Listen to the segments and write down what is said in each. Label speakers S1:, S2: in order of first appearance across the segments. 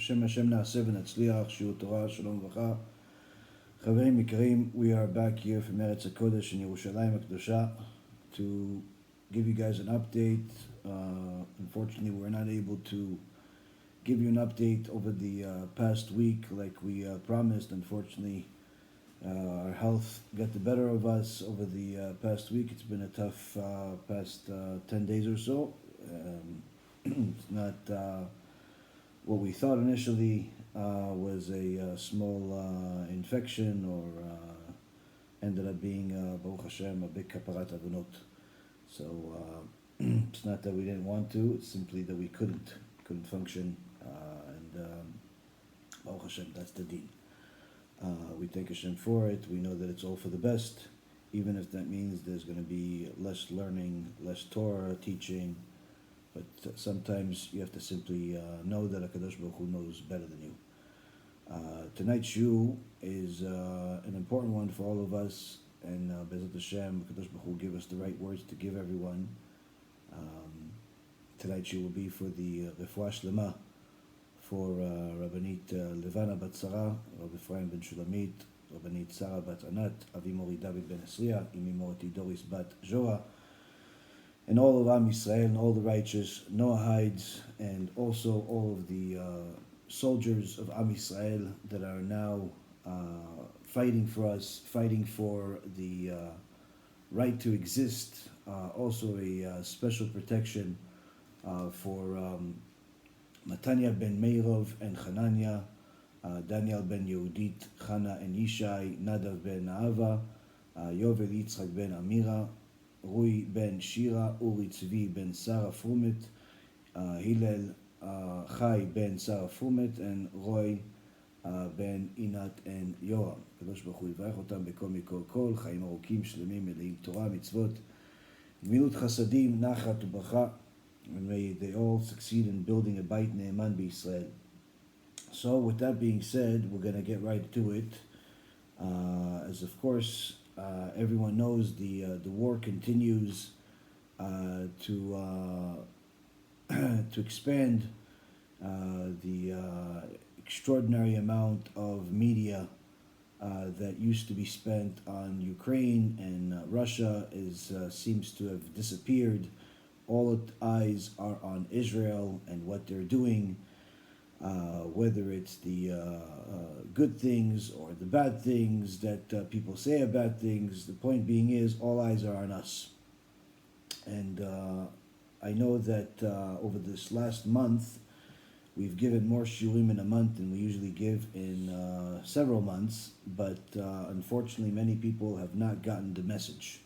S1: בשם השם נעשה ונצליח, שיעור תורה, שלום וברכה. חברים יקרים, we are back here from Eretz HaKodesh in Yerushalayim HaKdosha to give you guys an update. Unfortunately, we're not able to give you an update over the past week like we promised. Unfortunately, our health got the better of us over the past week. It's been a tough past 10 days or so. It's not what we thought initially was a small infection, or ended up being, Baruch Hashem, a big kaparat avonot. So it's not that we didn't want to, it's simply that we couldn't function, and Baruch Hashem, that's the deen. We thank Hashem for it. We know that it's all for the best, even if that means there's going to be less learning, less Torah teaching. But sometimes you have to simply know that HaKadosh Baruch Hu knows better than you. Tonight's shiur is an important one for all of us, and Be'ezrat HaShem, HaKadosh Baruch Hu give us the right words to give everyone. Tonight's shiur will be for the Refuah Shlema for Rabbanit Levana Bat Sarah, Rabbi Efraim ben Shulamit, Rabbanit Sarah Bat Anat, Avi Mori David ben Esriya, Imi Morati Doris Bat Jorah, and all of Am Yisrael and all the righteous Noahides, and also all of the soldiers of Am Yisrael that are now fighting for us, fighting for the right to exist. Also a special protection for Matanya ben Meirov and Hananya, Daniel ben Yehudit, Chana and Yishai, Nadav ben Naava, Yovel Yitzchak ben Amira, Rui ben Shira, Uri Tzvi ben Sarah Frumet, Hillel Chai ben Sarah Frumet, and Roy ben Inat and Yoram. Kadosh Baruch Hu yivarech otam bekom mikol kol, chaim arokim shlemim meleim Torah mitzvot, gemilut chasadim, nachat ubracha, and may they all succeed in building a beit ne'eman BeEzrat. So with that being said, we're going to get right to it. As of course everyone knows, the war continues to expand. The extraordinary amount of media that used to be spent on Ukraine and Russia seems to have disappeared. All eyes are on Israel and what they're doing, whether it's the good things or the bad things that people say are bad things. The point being is, all eyes are on us. And I know that over this last month, we've given more shiurim in a month than we usually give in several months, but unfortunately many people have not gotten the message.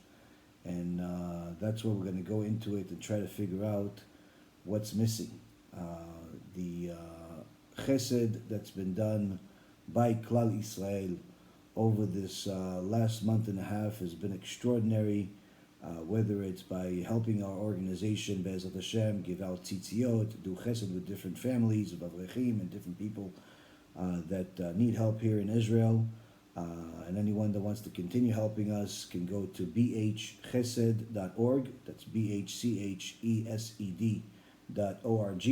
S1: And that's where we're going to go into it and try to figure out what's missing. The chesed that's been done by Klal Yisrael over this last month and a half has been extraordinary, whether it's by helping our organization, BeEzrat HaShem, give out tzitziot, do chesed with different families of Avraham and different people that need help here in Israel. And anyone that wants to continue helping us can go to bhchesed.org. That's bhchesed.org.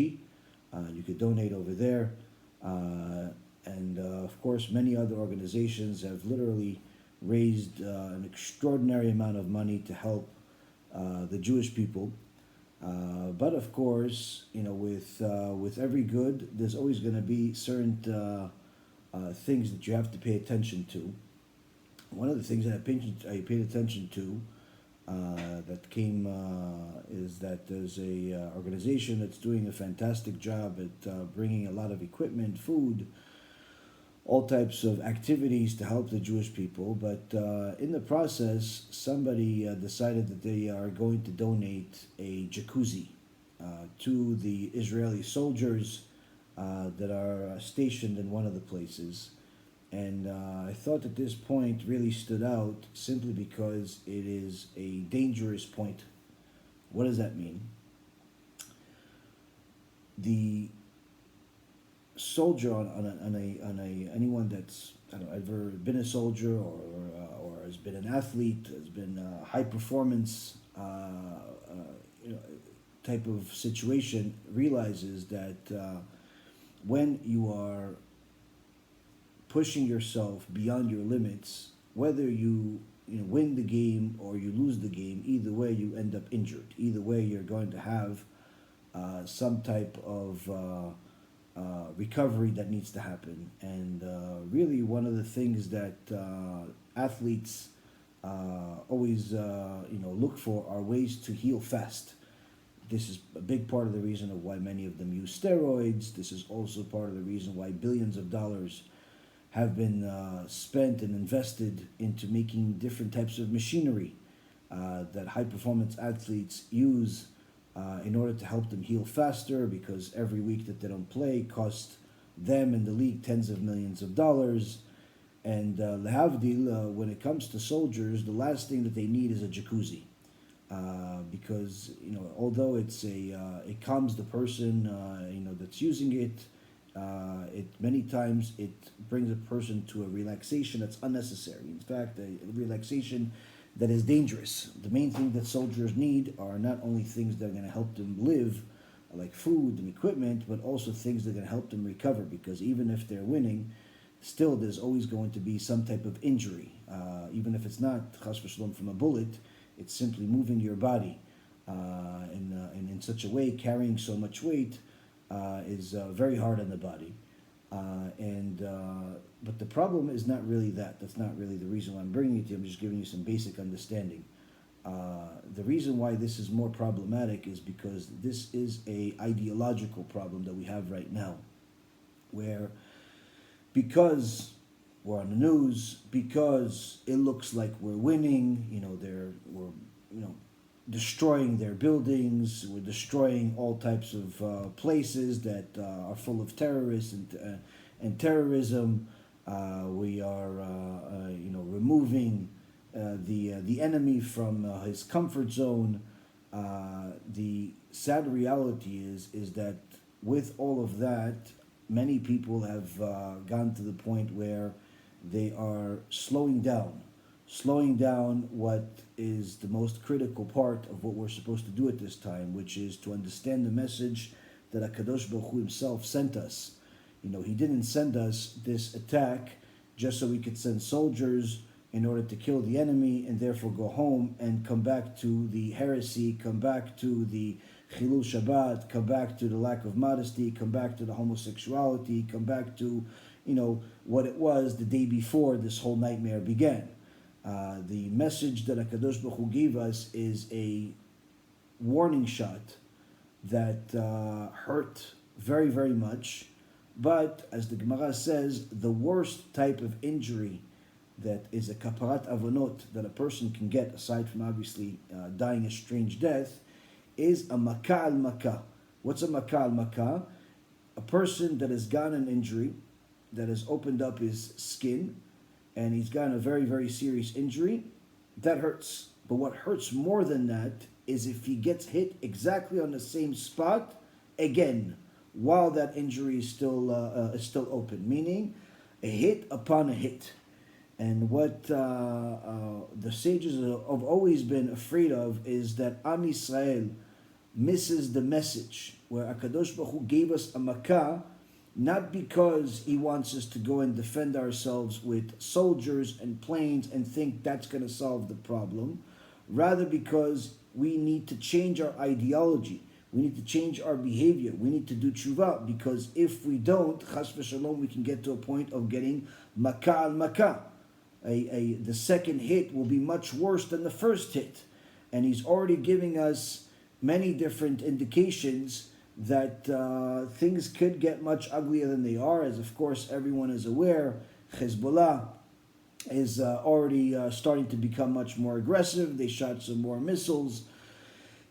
S1: You could donate over there. And of course, many other organizations have literally raised an extraordinary amount of money to help the Jewish people. But of course, with every good, there's always going to be certain things that you have to pay attention to. One of the things that I paid attention to that came is that there's a organization that's doing a fantastic job at bringing a lot of equipment, food, all types of activities to help the Jewish people. But in the process, somebody decided that they are going to donate a jacuzzi to the Israeli soldiers that are stationed in one of the places. And I thought that this point really stood out simply because it is a dangerous point. What does that mean? The soldier anyone that's ever been a soldier or has been an athlete, has been a high performance type of situation, realizes that when you are pushing yourself beyond your limits, whether you win the game or you lose the game, either way you end up injured. Either way you're going to have some type of recovery that needs to happen. And really one of the things that athletes always look for are ways to heal fast. This is a big part of the reason of why many of them use steroids. This is also part of the reason why billions of dollars have been spent and invested into making different types of machinery that high-performance athletes use in order to help them heal faster, because every week that they don't play costs them and the league tens of millions of dollars. And lehavdil, when it comes to soldiers, the last thing that they need is a jacuzzi. Because although it calms the person that's using it, many times it brings a person to a relaxation that's unnecessary. In fact, a relaxation that is dangerous. The main thing that soldiers need are not only things that are going to help them live, like food and equipment, but also things that are going to help them recover. Because even if they're winning, still there's always going to be some type of injury. Even if it's not chas v'shalom from a bullet, it's simply moving your body in such a way, carrying so much weight is very hard on the body. But the problem is not really that. That's not really the reason why I'm bringing it to you. I'm just giving you some basic understanding. The reason why this is more problematic is because this is a ideological problem that we have right now, where because we're on the news, because it looks like we're winning, we're destroying their buildings, we're destroying all types of places that are full of terrorists and terrorism. We are removing the enemy from his comfort zone. The sad reality is that with all of that, many people have gone to the point where they are slowing down what is the most critical part of what we're supposed to do at this time, which is to understand the message that HaKadosh Baruch Hu himself sent us. He didn't send us this attack just so we could send soldiers in order to kill the enemy and therefore go home and come back to the heresy, come back to the Chilul Shabbat, come back to the lack of modesty, come back to the homosexuality, come back to, what it was the day before this whole nightmare began. The message that HaKadosh Baruch Hu gave us is a warning shot that hurt very, very much. But, as the Gemara says, the worst type of injury that is a kaparat avonot that a person can get, aside from obviously dying a strange death, is a makah al makah. What's a makah al makah? A person that has gotten an injury, that has opened up his skin, and he's gotten a very, very serious injury, that hurts. But what hurts more than that is if he gets hit exactly on the same spot again, while that injury is still open, meaning a hit upon a hit. And what the sages have always been afraid of is that Am Yisrael misses the message, where HaKadosh Baruch Hu gave us a makah, not because he wants us to go and defend ourselves with soldiers and planes and think that's going to solve the problem, rather because we need to change our ideology. We need to change our behavior. We need to do teshuvah, because if we don't, chas v'shalom, we can get to a point of getting makah al makah. The second hit will be much worse than the first hit. And he's already giving us many different indications that things could get much uglier than they are. As of course everyone is aware, Hezbollah is already starting to become much more aggressive. They shot some more missiles.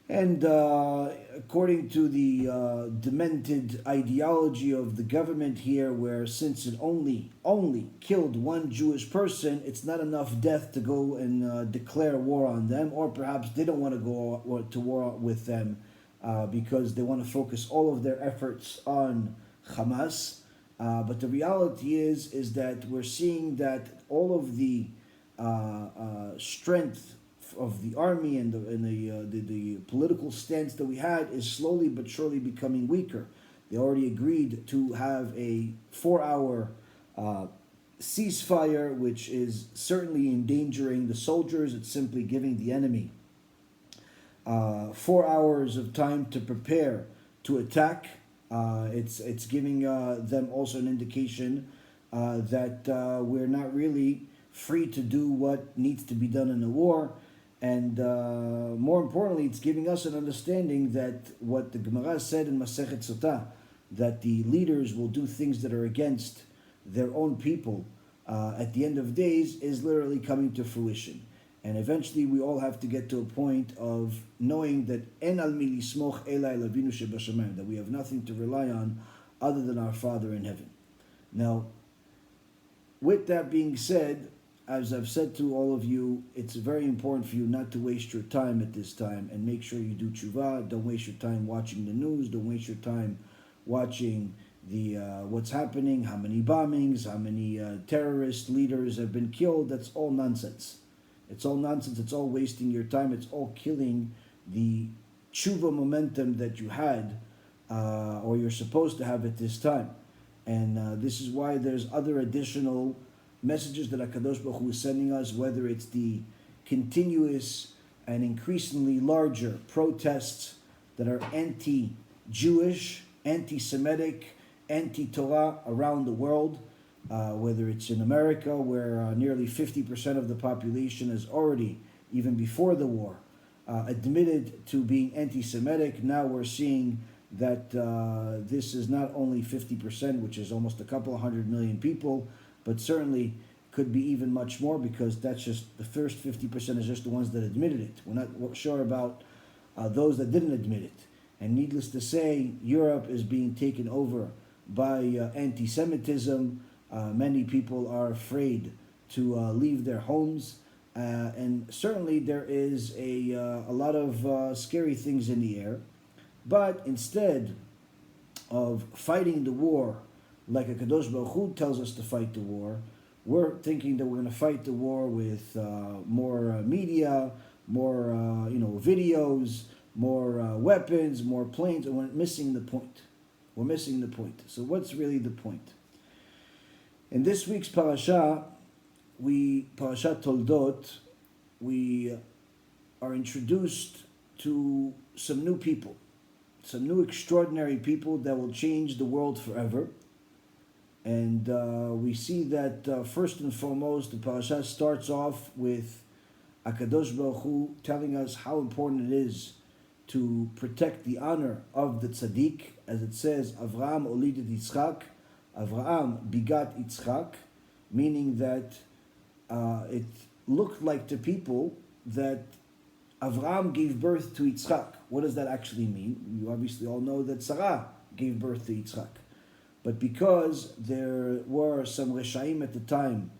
S1: And according to the demented ideology of the government here, where since it only killed one Jewish person, it's not enough death to go and declare war on them, or perhaps they don't want to go to war with them because they want to focus all of their efforts on Hamas. But the reality is that we're seeing that all of the strength of the army and the political stance that we had is slowly but surely becoming weaker. They already agreed to have a 4-hour ceasefire, which is certainly endangering the soldiers. It's simply giving the enemy 4 hours of time to prepare to attack. It's giving them also an indication that we're not really free to do what needs to be done in the war. And more importantly, it's giving us an understanding that what the Gemara said in Masechet Sota, that the leaders will do things that are against their own people at the end of days, is literally coming to fruition. And eventually we all have to get to a point of knowing that En al mi lismoch elai lavinu shebashamayim, that we have nothing to rely on other than our Father in heaven. Now, with that being said, as I've said to all of you, it's very important for you not to waste your time at this time, and make sure you do Teshuvah. Don't waste your time watching the news. Don't waste your time watching the what's happening, how many bombings, how many terrorist leaders have been killed. That's all nonsense. It's all nonsense. It's all wasting your time. It's all killing the Teshuvah momentum that you had or you're supposed to have at this time. And this is why there's other additional messages that HaKadosh Baruch Hu is sending us, whether it's the continuous and increasingly larger protests that are anti-Jewish, anti-Semitic, anti-Torah around the world, whether it's in America, where nearly 50% of the population is already, even before the war, admitted to being anti-Semitic. Now we're seeing that this is not only 50%, which is almost a couple of 100 million people, but certainly could be even much more, because that's just the first 50% is just the ones that admitted it. We're not sure about those that didn't admit it. And needless to say, Europe is being taken over by anti-Semitism. Many people are afraid to leave their homes. And certainly there is a lot of scary things in the air. But instead of fighting the war like HaKadosh Baruch Hu tells us to fight the war, we're thinking that we're going to fight the war with more media, more videos, more weapons, more planes, and we're missing the point. We're missing the point. So what's really the point? In this week's parasha, Parashat Toldot, we are introduced to some new people, some new extraordinary people that will change the world forever. And we see that first and foremost, the parasha starts off with HaKadosh Baruch Hu telling us how important it is to protect the honor of the tzaddik. As it says, Avraham olidet Yitzchak, Avraham begat Yitzchak, meaning that it looked like to people that Avraham gave birth to Yitzchak. What does that actually mean? You obviously all know that Sarah gave birth to Yitzchak. But because there were some Reshaim at the time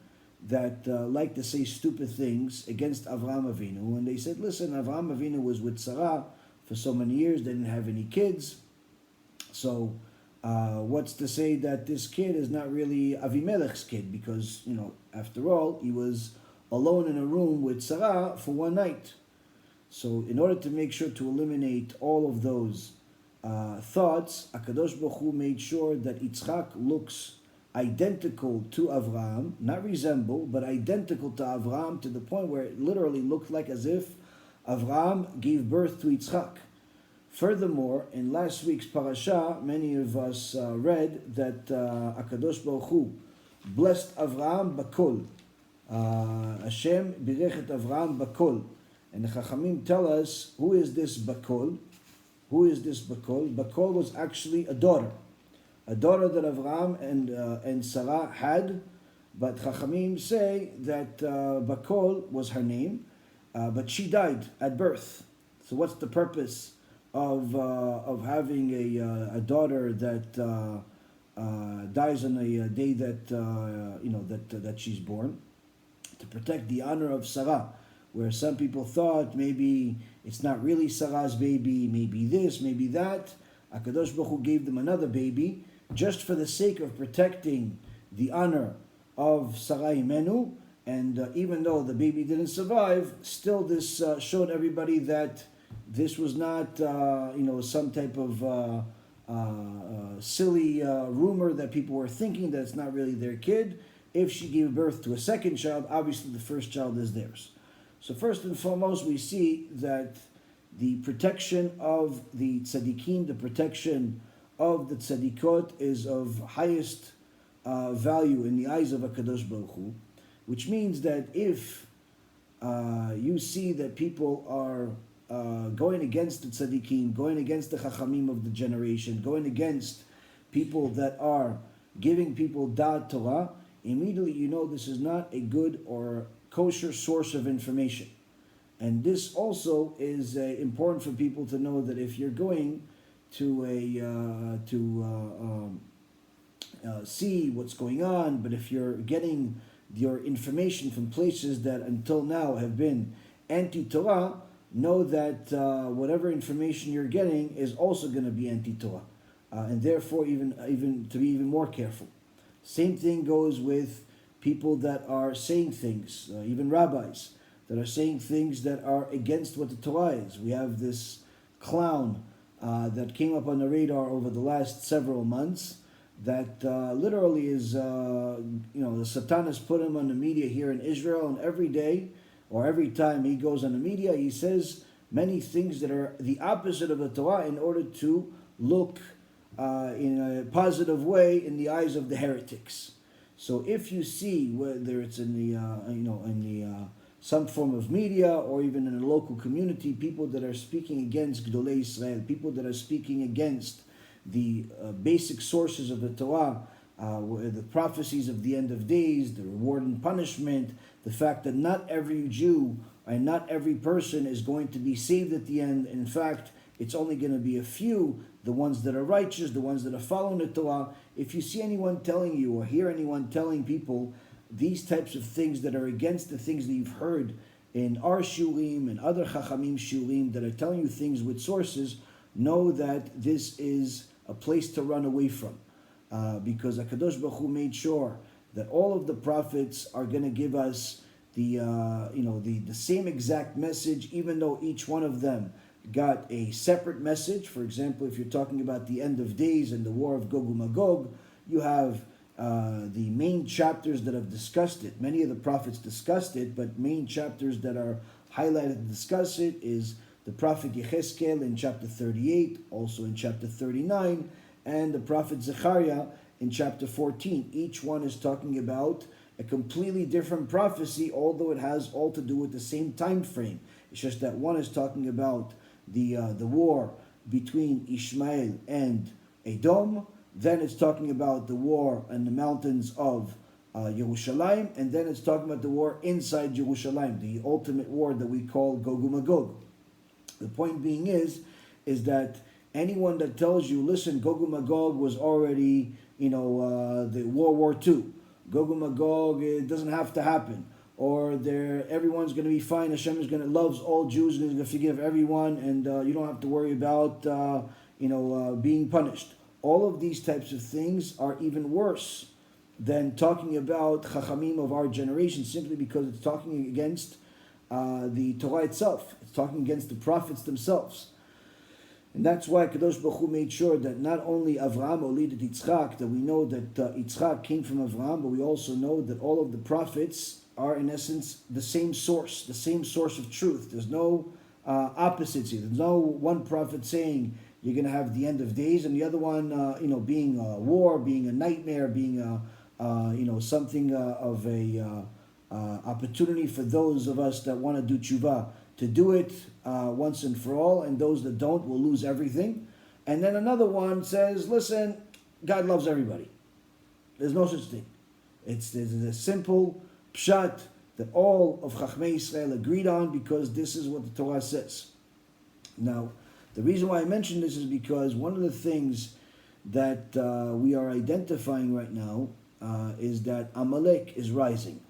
S1: that like to say stupid things against Avraham Avinu, and they said, listen, Avraham Avinu was with Sarah for so many years, they didn't have any kids, so what's to say that this kid is not really Avimelech's kid, because, after all, he was alone in a room with Sarah for one night. So in order to make sure to eliminate all of those thoughts, HaKadosh Baruch Hu made sure that Yitzchak looks identical to Avraham, not resemble, but identical to Avraham, to the point where it literally looked like as if Avraham gave birth to Yitzchak. Furthermore, in last week's parasha, many of us read that HaKadosh Baruch Hu blessed Avraham Bakol. Hashem birech et Avraham Bakol. And the Chachamim tell us, who is this Bakol? Who is this Bakol? Bakol was actually a daughter that Avraham and Sarah had, but Chachamim say that Bakol was her name, but she died at birth. So what's the purpose of having a daughter that dies on a day that that she's born? To protect the honor of Sarah, where some people thought maybe it's not really Sarah's baby, maybe this, maybe that. HaKadosh Baruch Hu gave them another baby just for the sake of protecting the honor of Sarah Imenu. And even though the baby didn't survive, still this showed everybody that this was not some type of silly rumor that people were thinking that it's not really their kid. If she gave birth to a second child, obviously the first child is theirs. So first and foremost, we see that the protection of the tzadikim, the protection of the tzadikot is of highest value in the eyes of HaKadosh Baruch Hu, which means that if you see that people are going against the tzaddikim, going against the chachamim of the generation, going against people that are giving people da'at Torah, immediately you know this is not a good or kosher source of information. And this also is important for people to know, that if you're going to see what's going on, but if you're getting your information from places that until now have been anti-Torah, know that whatever information you're getting is also going to be anti-Torah, and therefore even to be even more careful. Same thing goes with people that are saying things, even rabbis, that are saying things that are against what the Torah is. We have this clown that came up on the radar over the last several months that literally is, the Satan has put him on the media here in Israel, and every day or every time he goes on the media, he says many things that are the opposite of the Torah in order to look in a positive way in the eyes of the heretics. So if you see, whether it's in the some form of media or even in a local community, people that are speaking against Gdolei Yisrael, people that are speaking against the basic sources of the Torah, the prophecies of the end of days, the reward and punishment, the fact that not every Jew and not every person is going to be saved at the end. In fact, it's only going to be a few, the ones that are righteous, the ones that are following the Torah. If you see anyone telling you or hear anyone telling people these types of things that are against the things that you've heard in our shurim and other chachamim shurim that are telling you things with sources, know that this is a place to run away from, because HaKadosh Baruch Hu made sure that all of the prophets are going to give us the same exact message, even though each one of them got a separate message. For example, if you're talking about the end of days and the war of Gog and Magog, you have the main chapters that have discussed it. Many of the prophets discussed it, but main chapters that are highlighted to discuss it is the prophet Yechezkel in chapter 38, also in chapter 39, and the prophet Zechariah in chapter 14. Each one is talking about a completely different prophecy, although it has all to do with the same time frame. It's just that one is talking about the war between Ishmael and Edom, then it's talking about the war in the mountains of Yerushalayim, and then it's talking about the war inside Yerushalayim, the ultimate war that we call Gog and Magog. The point being is that anyone that tells you, listen, Gog and Magog was already, the World War II. Gog and Magog, it doesn't have to happen. Or everyone's going to be fine. Hashem is loves all Jews and is going to forgive everyone, and you don't have to worry about being punished. All of these types of things are even worse than talking about Chachamim of our generation, simply because it's talking against the Torah itself. It's talking against the prophets themselves. And that's why Kadosh Baruch Hu made sure that not only Avraham olided Yitzchak, that we know that Yitzchak came from Avraham, but we also know that all of the prophets are in essence the same source of truth. There's no opposites here. There's no one prophet saying you're going to have the end of days, and the other one, being a war, being a nightmare, being something of a opportunity for those of us that want to do Teshuvah to do it once and for all, and those that don't will lose everything. And then another one says, listen, God loves everybody. There's no such thing. There's a simple pshat that all of Chachmei Yisrael agreed on, because this is what the Torah says. Now, the reason why I mention this is because one of the things that we are identifying right now is that Amalek is rising.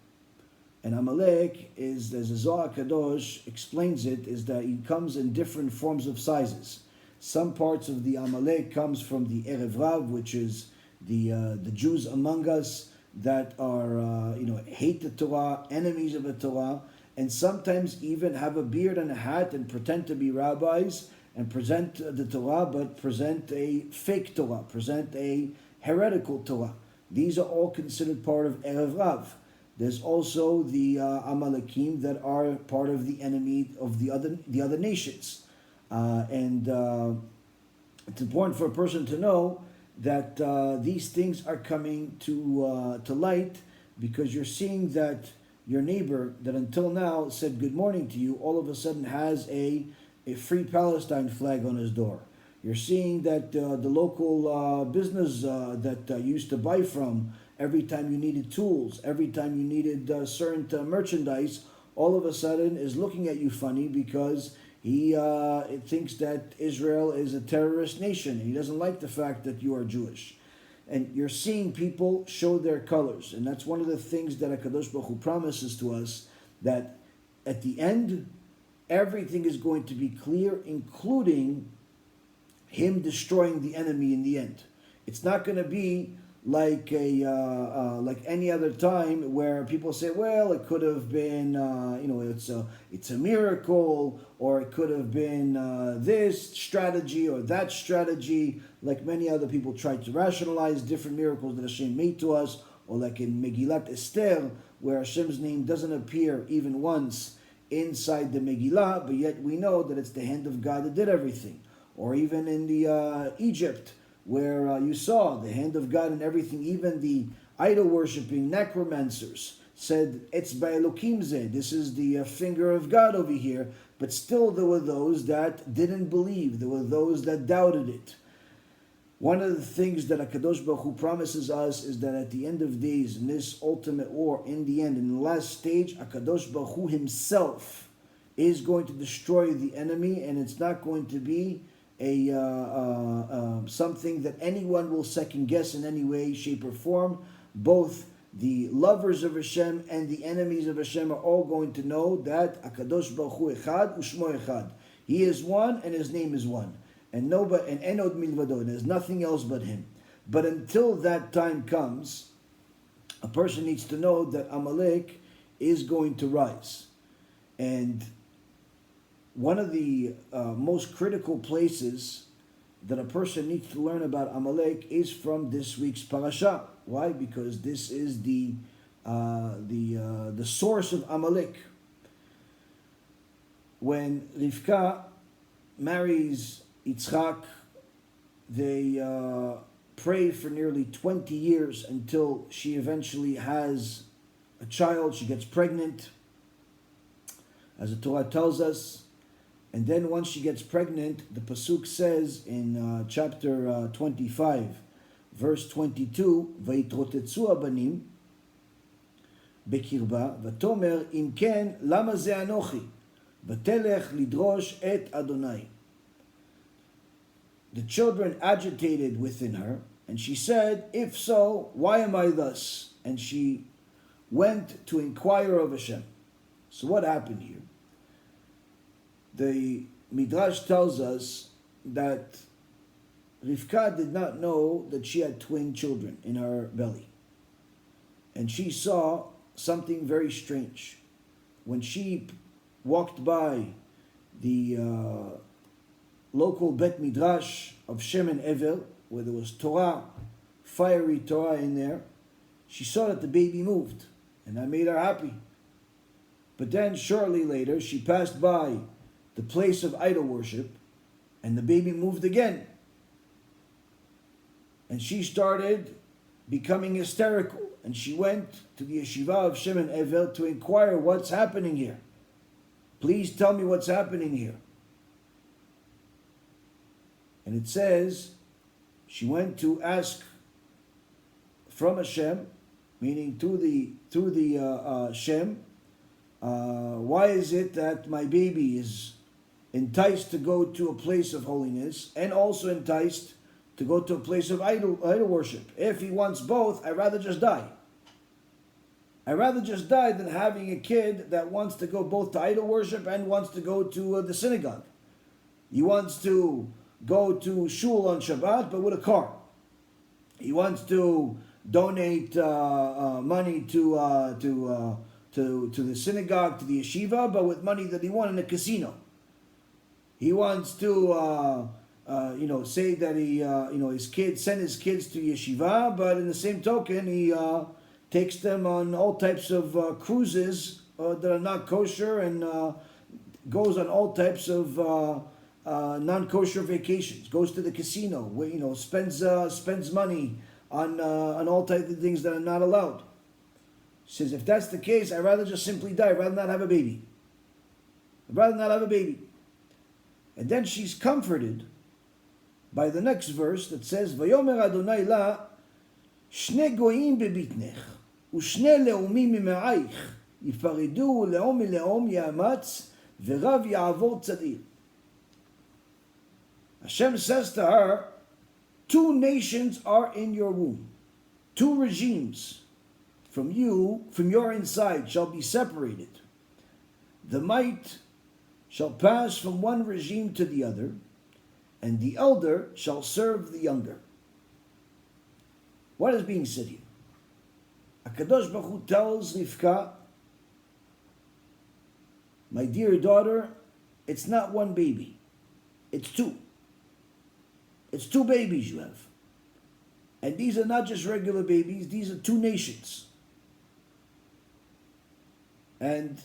S1: And Amalek is, as the Zohar Kadosh explains it, is that he comes in different forms of sizes. Some parts of the Amalek comes from the Erev, which is the Jews among us that are hate the Torah, enemies of the Torah, and sometimes even have a beard and a hat and pretend to be rabbis and present the Torah, but present a fake Torah, present a heretical Torah. These are all considered part of Erev Rav. There's also the Amalekim that are part of the enemy of the other nations, and it's important for a person to know that these things are coming to light, because you're seeing that your neighbor that until now said good morning to you, all of a sudden has a Free Palestine flag on his door. You're seeing that the local business that you used to buy from, every time you needed tools, every time you needed certain merchandise, all of a sudden is looking at you funny, because he thinks that Israel is a terrorist nation. He doesn't like the fact that you are Jewish. And you're seeing people show their colors. And that's one of the things that HaKadosh Baruch Hu promises to us, that at the end, everything is going to be clear, including him destroying the enemy in the end. It's not going to be like like any other time where people say, well, it could have been it's a miracle, or it could have been this strategy or that strategy, like many other people try to rationalize different miracles that Hashem made to us, or like in Megillat Esther, where Hashem's name doesn't appear even once inside the Megillah, but yet we know that it's the hand of God that did everything. Or even in the Egypt, where you saw the hand of God in everything. Even the idol-worshipping necromancers said, Etzba Elokim zeh, this is the finger of God over here. But still there were those that didn't believe. There were those that doubted it. One of the things that HaKadosh Baruch Hu promises us is that at the end of days, in this ultimate war, in the end, in the last stage, HaKadosh Baruch Hu himself is going to destroy the enemy, and it's not going to be something that anyone will second guess in any way, shape, or form. Both the lovers of Hashem and the enemies of Hashem are all going to know that HaKadosh Baruch Hu Echad Ushmo Echad. He is one and his name is one. And nobody, and Enod Milvado, and there's nothing else but him. But until that time comes, a person needs to know that Amalek is going to rise. And one of the most critical places that a person needs to learn about Amalek is from this week's parasha. Why? Because this is the source of Amalek. When Rivkah marries Yitzchak, they pray for nearly 20 years until she eventually has a child. She gets pregnant, as the Torah tells us. And then once she gets pregnant, the Pasuk says in chapter 25, verse 22, Vaytrotetzu abanim bekirba, vatomer im ken lama ze anochi, vatelech lidrosh et Adonai. The children agitated within her, and she said, if so, why am I thus? And she went to inquire of Hashem. So what happened here? The Midrash tells us that Rivkah did not know that she had twin children in her belly. And she saw something very strange. When she walked by the local Bet Midrash of Shem and Evel, where there was Torah, fiery Torah in there, she saw that the baby moved, and that made her happy. But then shortly later, she passed by the place of idol worship, and the baby moved again. And she started becoming hysterical, and she went to the yeshiva of Shem and Evel to inquire what's happening here. Please tell me what's happening here. And it says, she went to ask from Hashem, meaning through the Shem, why is it that my baby is enticed to go to a place of holiness and also enticed to go to a place of idol worship? If he wants both, I'd rather just die. I'd rather just die than having a kid that wants to go both to idol worship and wants to go to the synagogue. He wants to go to shul on Shabbat, but with a car. He wants to donate money to the synagogue, to the yeshiva, but with money that he won in a casino. He wants to, say that send his kids to yeshiva, but in the same token, he takes them on all types of cruises that are not kosher and goes on all types of non-kosher vacations. Goes to the casino, spends money on all types of things that are not allowed. He says, if that's the case, I'd rather just simply die. I'd rather not have a baby. And then she's comforted by the next verse that says, Vayomer Adonai la, Shne goyim bebitnech, ushne leumim mime'aich, yifaridu leom mileom yamatz, verav ya'avor tzadir. Hashem says to her, 2 nations are in your womb. 2 regimes from your inside shall be separated. The might shall pass from one regime to the other, and the elder shall serve the younger. What is being said here? HaKadosh Baruch Hu tells Rivkah, my dear daughter, it's not 1 baby, it's 2. It's 2 babies you have. And these are not just regular babies, these are 2 nations. And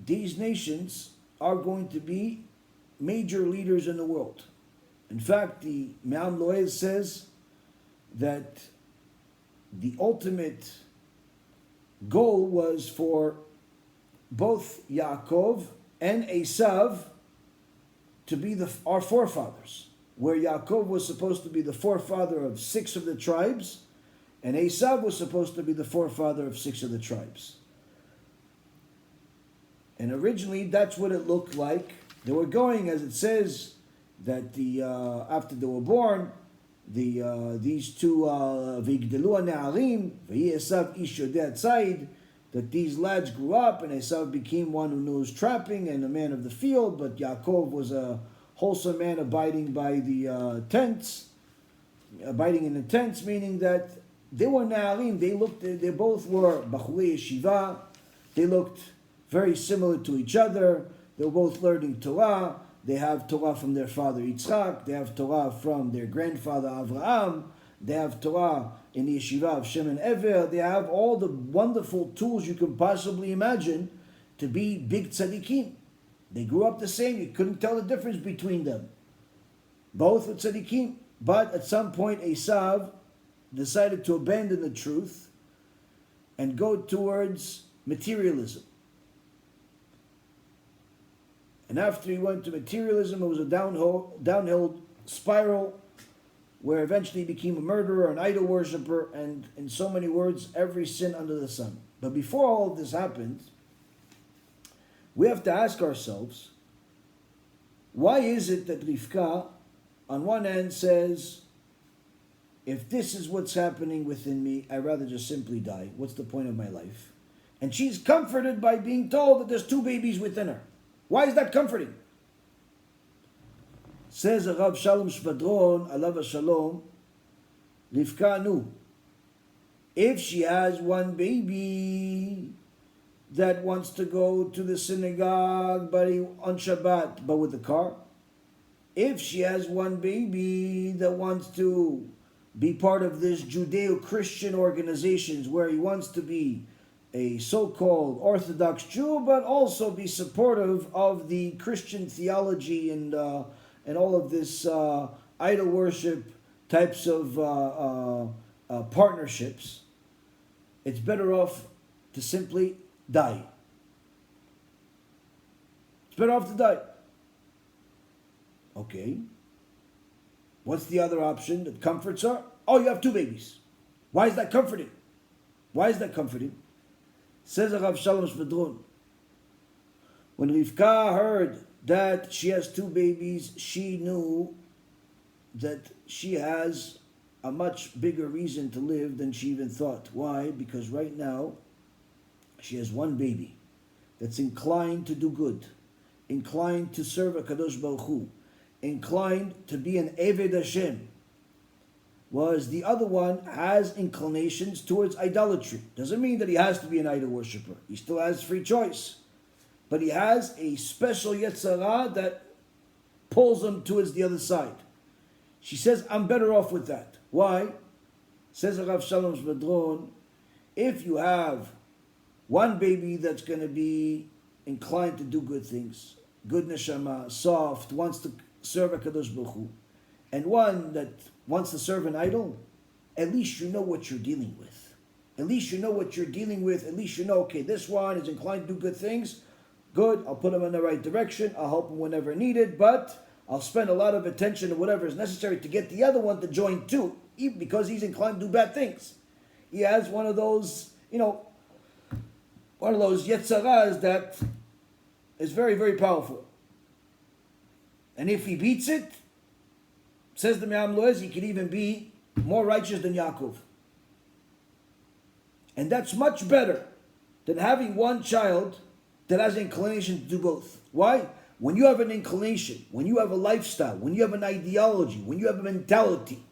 S1: these nations are going to be major leaders in the world. In fact, the Me'am Loez says that the ultimate goal was for both Yaakov and Esau to be our forefathers, where Yaakov was supposed to be the forefather of 6 of the tribes, and Esau was supposed to be the forefather of 6 of the tribes. And originally, that's what it looked like. They were going, as it says, that after they were born, these 2 V'yigdelu ha'ne'arim v'yi Esav ish yodeh tzayid, that these lads grew up, and Esau became one who knows trapping and a man of the field, but Yaakov was a wholesome man abiding by the tents, abiding in the tents, meaning that they were ne'arim. They both were bachurei yeshiva. They looked very similar to each other. They were both learning Torah. They have Torah from their father Yitzchak. They have Torah from their grandfather Avraham. They have Torah in the yeshiva of Shem and Ever. They have all the wonderful tools you can possibly imagine to be big tzadikim. They grew up the same. You couldn't tell the difference between them. Both were tzadikim. But at some point, Esau decided to abandon the truth and go towards materialism. And after he went to materialism, it was a downhill spiral where eventually he became a murderer, an idol worshiper, and in so many words, every sin under the sun. But before all of this happened, we have to ask ourselves, why is it that Rivkah, on one hand, says, if this is what's happening within me, I'd rather just simply die. What's the point of my life? And she's comforted by being told that there's 2 babies within her. Why is that comforting? Says Rav Shalom Shvadron, alav shalom, Rivkah knew, if she has 1 baby that wants to go to the synagogue on Shabbat, but with the car, if she has 1 baby that wants to be part of this Judeo-Christian organizations where he wants to be a so-called Orthodox Jew, but also be supportive of the Christian theology and all of this idol worship types of partnerships, it's better off to simply die. It's better off to die. Okay. What's the other option that comforts her? Oh, you have 2 babies. Why is that comforting? Says Rav Shalom Shvadron, when Rivkah heard that she has 2 babies, she knew that she has a much bigger reason to live than she even thought. Why? Because right now, she has 1 baby that's inclined to do good, inclined to serve HaKadosh Baruch Hu, inclined to be an Eved Hashem, whereas the other one has inclinations towards idolatry. Doesn't mean that he has to be an idol worshiper. He still has free choice. But he has a special Yetzirah that pulls them towards the other side. She says, I'm better off with that. Why? Says Rav Shalom Shvadron, if you have one baby that's going to be inclined to do good things, good neshama, soft, wants to serve HaKadosh Baruch Hu, and one that wants to serve an idol, at least you know what you're dealing with. At least you know what you're dealing with. At least you know, okay, this one is inclined to do good things. Good, I'll put him in the right direction. I'll help him whenever needed, but I'll spend a lot of attention to whatever is necessary to get the other one to join too, even because he's inclined to do bad things. He has one of those, one of those yetzaras that is very, very powerful. And if he beats it, says the Me'am Loez, he could even be more righteous than Yaakov. And that's much better than having one child that has an inclination to do both. Why? When you have an inclination, when you have a lifestyle, when you have an ideology, when you have a mentality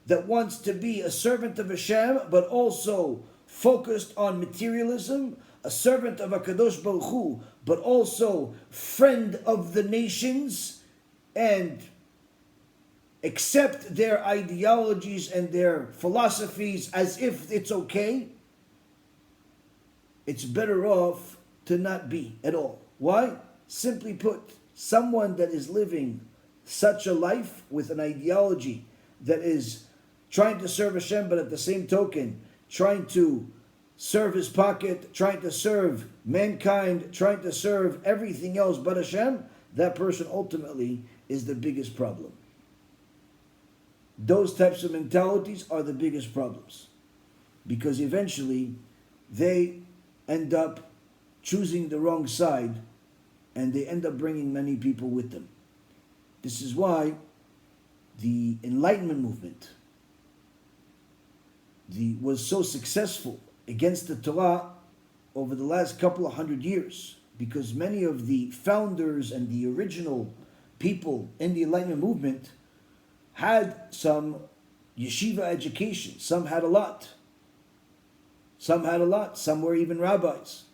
S1: that wants to be a servant of Hashem, but also focused on materialism, a servant of HaKadosh Baruch Hu, but also friend of the nations, and accept their ideologies and their philosophies as if it's okay, it's better off to not be at all. Why? Simply put, someone that is living such a life with an ideology that is trying to serve Hashem, but at the same token, trying to serve his pocket, trying to serve mankind, trying to serve everything else but Hashem, that person ultimately is the biggest problem. Those types of mentalities are the biggest problems, because eventually they end up choosing the wrong side, and they end up bringing many people with them. This is why the Enlightenment movement was so successful against the Torah over the last couple of 100 years, because many of the founders and the original people in the Enlightenment movement had some yeshiva education. Some had a lot. Some had a lot. Some were even rabbis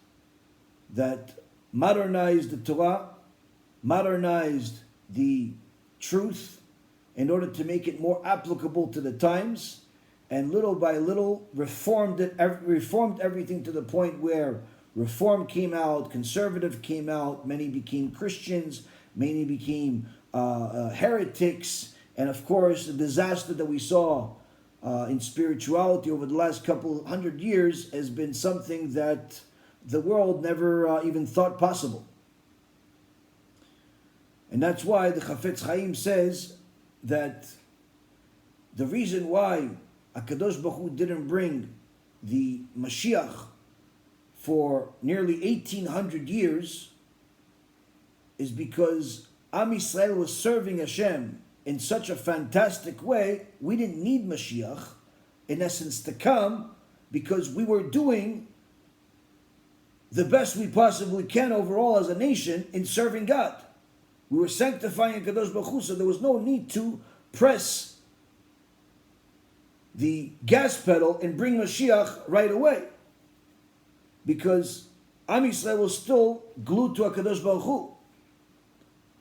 S1: that modernized the Torah, modernized the truth in order to make it more applicable to the times, and little by little reformed everything to the point where Reform came out, Conservative came out, many became Christians, many became heretics, and of course the disaster that we saw in spirituality over the last couple hundred years has been something that the world never even thought possible. And that's why the Chofetz Chaim says that the reason why HaKadosh Baruch Hu didn't bring the Moshiach for nearly 1800 years is because Am Yisrael was serving Hashem in such a fantastic way, we didn't need Moshiach, in essence, to come, because we were doing the best we possibly can overall as a nation in serving God. We were sanctifying HaKadosh Baruch Hu, so there was no need to press the gas pedal and bring Moshiach right away, because Am Yisrael was still glued to HaKadosh Baruch Hu.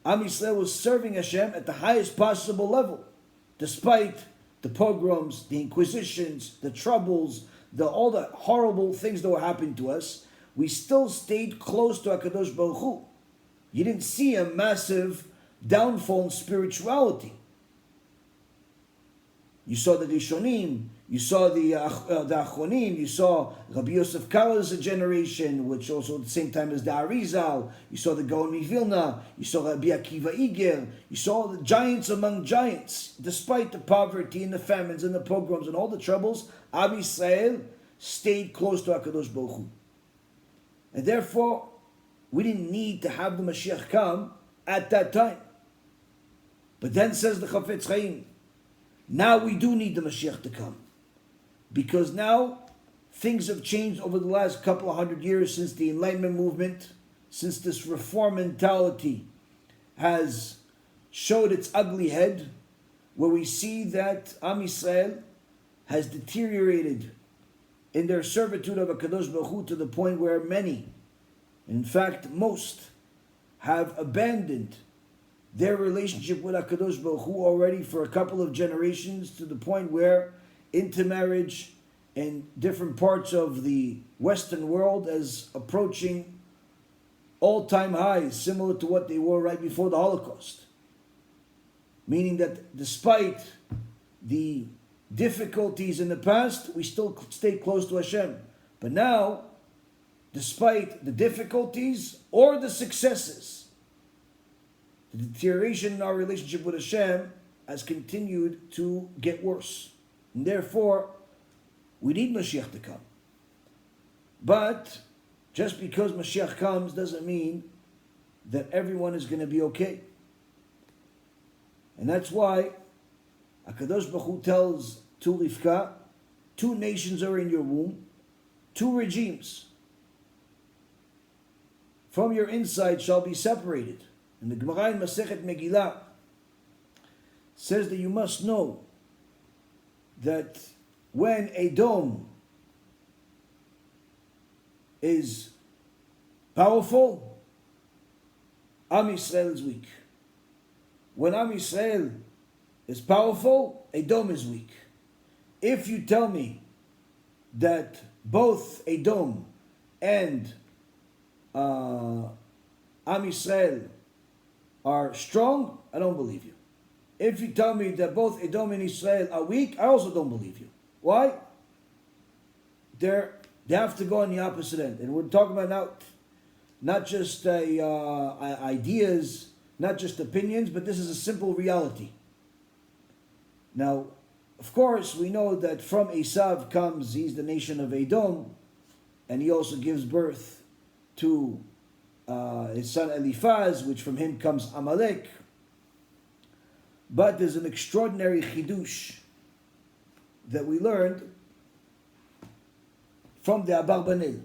S1: Am Yisrael was serving Hashem at the highest possible level, despite the pogroms, the inquisitions, the troubles, all the horrible things that were happening to us. We still stayed close to HaKadosh Baruch Hu. You didn't see a massive downfall in spirituality. You saw the Rishonim, you saw the Achronim, you saw Rabbi Yosef Kala's generation, which also at the same time as the Arizal, you saw the Gaon Mivilna, you saw Rabbi Akiva Iger, you saw the giants among giants. Despite the poverty and the famines and the pogroms and all the troubles, Am Yisrael stayed close to HaKadosh Baruch Hu. And therefore, we didn't need to have the Mashiach come at that time. But then says the Chofetz Chaim, now we do need the Mashiach to come. Because now things have changed over the last couple of hundred years since the Enlightenment movement, since this reform mentality has showed its ugly head, where we see that Am Yisrael has deteriorated in their servitude of HaKadosh Baruch Hu to the point where many, in fact most, have abandoned their relationship with HaKadosh Baruch Hu already for a couple of generations, to the point where intermarriage in different parts of the Western world is approaching all-time highs, similar to what they were right before the Holocaust. Meaning that despite the difficulties in the past, we still stay close to Hashem. But now, despite the difficulties or the successes, the deterioration in our relationship with Hashem has continued to get worse. And therefore, we need Moshiach to come. But just because Moshiach comes doesn't mean that everyone is going to be okay. And that's why HaKadosh Baruch Hu tells to Rivkah, 2 nations are in your womb, 2 regimes from your inside shall be separated. And the Gemara in Masechet Megillah says that you must know that when Edom is powerful, Am Yisrael is weak. When Am Yisrael is powerful, Edom is weak. If you tell me that both Edom and Am Yisrael are strong, I don't believe you. If you tell me that both Edom and Israel are weak, I also don't believe you. Why? They have to go on the opposite end. And we're talking about now not just ideas, not just opinions, but this is a simple reality. Now, of course, we know that from Esau comes, he's the nation of Edom, and he also gives birth to his son Eliphaz, which from him comes Amalek. But there's an extraordinary chidush that we learned from the Abarbanel.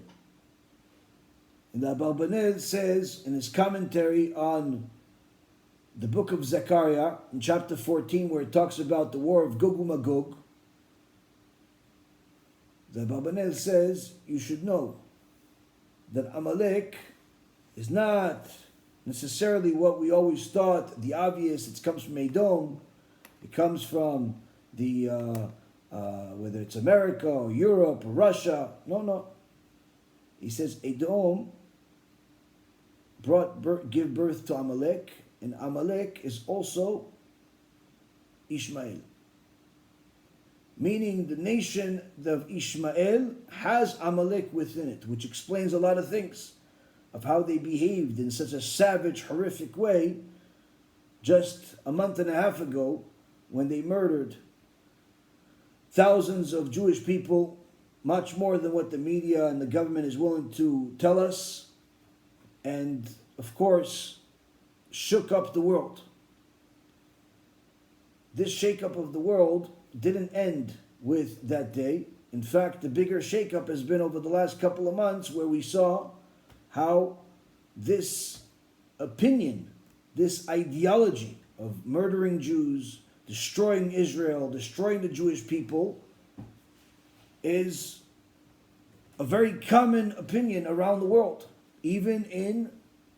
S1: And the Abarbanel says in his commentary on the book of Zechariah, in chapter 14, where it talks about the war of Gog and Magog, the Abarbanel says, you should know that Amalek is not necessarily what we always thought, the obvious. It comes from Edom, it comes from the whether it's America or Europe or Russia. No. He says Edom give birth to Amalek, and Amalek is also Ishmael. Meaning the nation of Ishmael has Amalek within it, which explains a lot of things of how they behaved in such a savage, horrific way just a month and a half ago when they murdered thousands of Jewish people, much more than what the media and the government is willing to tell us, and of course shook up the world. This shake-up of the world didn't end with that day. In fact, the bigger shake-up has been over the last couple of months, where we saw how this opinion, this ideology of murdering Jews, destroying Israel, destroying the Jewish people, is a very common opinion around the world, even in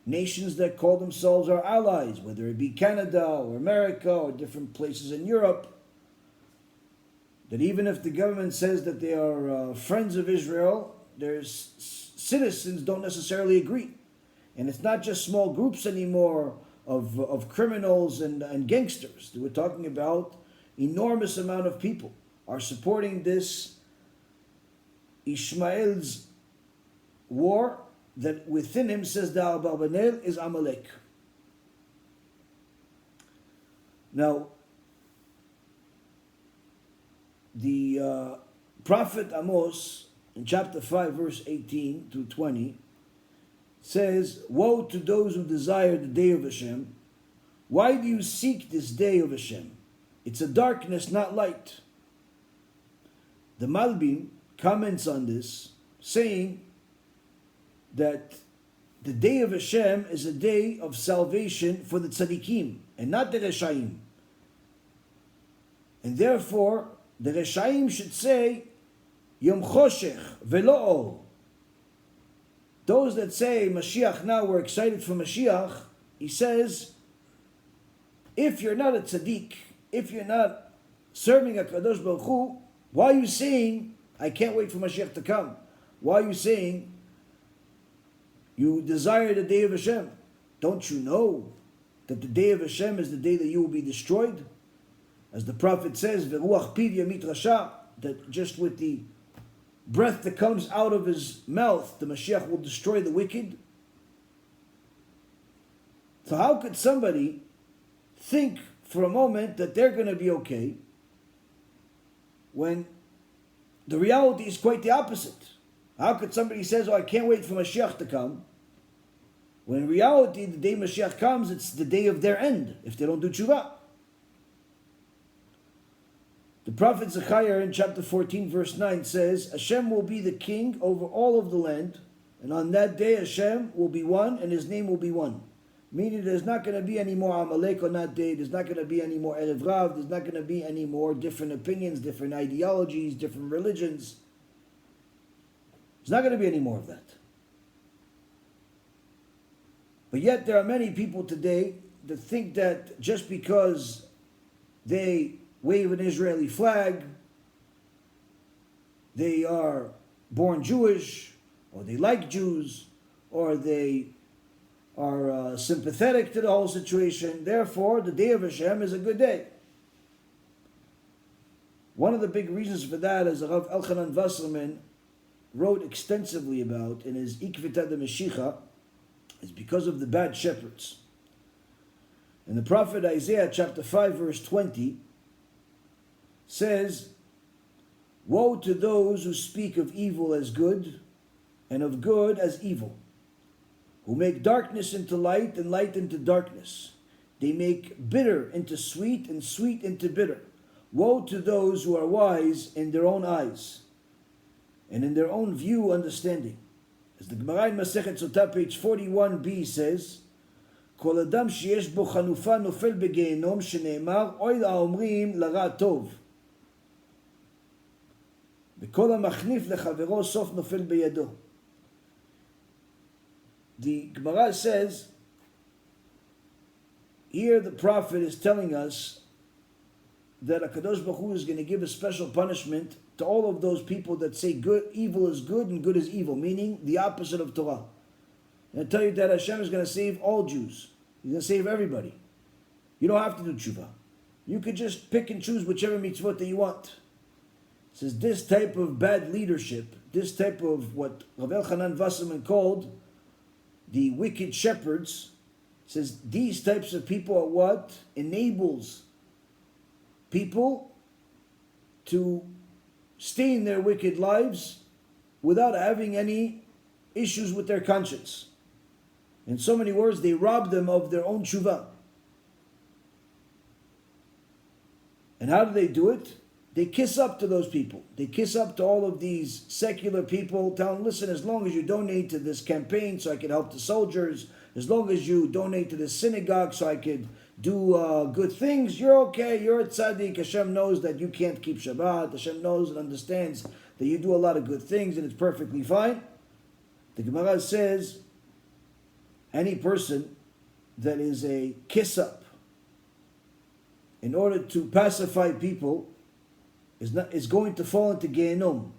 S1: nations that call themselves our allies, whether it be Canada or America or different places in Europe, that even if the government says that they are friends of Israel, their citizens don't necessarily agree. And it's not just small groups anymore of criminals and gangsters. We're talking about enormous amount of people are supporting this Ishmael's war that within him, says the Abarbanel, is Amalek. Now, the prophet Amos in chapter 5 verse 18 to 20 says, "Woe to those who desire the day of Hashem. Why do you seek this day of Hashem? It's a darkness, not light." The Malbim comments on this, saying that the day of Hashem is a day of salvation for the Tzadikim and not the Reshaim. And therefore, the Reshaim should say, Yom Choshech velo or. Those that say, Mashiach, now we're excited for Mashiach, he says, if you're not a tzaddik, if you're not serving HaKadosh Baruch Hu, why are you saying, I can't wait for Moshiach to come? Why are you saying, you desire the day of Hashem? Don't you know that the day of Hashem is the day that you will be destroyed? As the prophet says, V'ruach piv yamit rasha, that just with the breath that comes out of his mouth, the Moshiach will destroy the wicked. So how could somebody think for a moment that they're going to be okay when the reality is quite the opposite? How could somebody say, oh, I can't wait for Mashiach to come, when in reality, the day Mashiach comes, it's the day of their end, if they don't do Teshuvah. The prophet Zechariah in chapter 14, verse 9 says, Hashem will be the king over all of the land, and on that day Hashem will be one, and his name will be one. Meaning there's not going to be any more Amalek on that day, there's not going to be any more Erev, there's not going to be any more different opinions, different ideologies, different religions. There's not going to be any more of that. But yet there are many people today that think that just because they wave an Israeli flag, they are born Jewish, or they like Jews, or they are sympathetic to the whole situation. Therefore, the day of Hashem is a good day. One of the big reasons for that, as Rav Elchanan Wasserman wrote extensively about in his Ikvita de Meshicha, is because of the bad shepherds. And the prophet Isaiah chapter 5 verse 20 says, woe to those who speak of evil as good and of good as evil, who make darkness into light and light into darkness. They make bitter into sweet and sweet into bitter. Woe to those who are wise in their own eyes and in their own view understanding. As the Gemara in Masechet Sota, page 41b says, Kol adam sheyesh bo chanufa nofel begehenom sheneemar oy la'omrim lara tov. V'kol ha'machnif lechavero sof nofel beyado. The Gemara says, here the prophet is telling us that HaKadosh Baruch Hu is going to give a special punishment to all of those people that say good, evil is good and good is evil, meaning the opposite of Torah. And I tell you that Hashem is going to save all Jews. He's going to save everybody. You don't have to do Teshuvah. You could just pick and choose whichever mitzvot that you want. It says this type of bad leadership, this type of what Rav Elchanan Wasserman called the wicked shepherds, says these types of people are what enables people to stay in their wicked lives without having any issues with their conscience. In so many words, they rob them of their own teshuvah. And how do they do it? They kiss up to those people. They kiss up to all of these secular people, tell them, listen, as long as you donate to this campaign so I can help the soldiers, as long as you donate to this synagogue so I could do good things, you're okay, you're a tzaddik. Hashem knows that you can't keep Shabbat. Hashem knows and understands that you do a lot of good things and it's perfectly fine. The Gemara says, any person that is a kiss-up in order to pacify people is going to fall into Gehenom.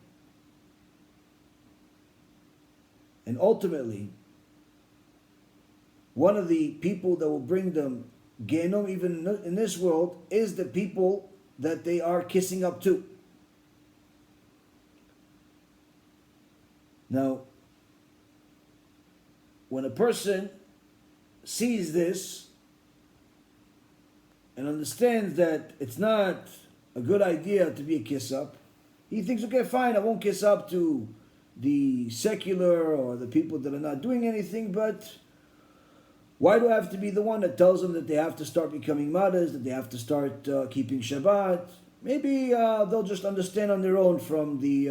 S1: And ultimately, one of the people that will bring them Gehenom even in this world is the people that they are kissing up to. Now, when a person sees this and understands that it's not a good idea to be a kiss-up, he thinks, okay, fine, I won't kiss up to the secular or the people that are not doing anything, but why do I have to be the one that tells them that they have to start becoming mothers, that they have to start keeping Shabbat? Maybe they'll just understand on their own from the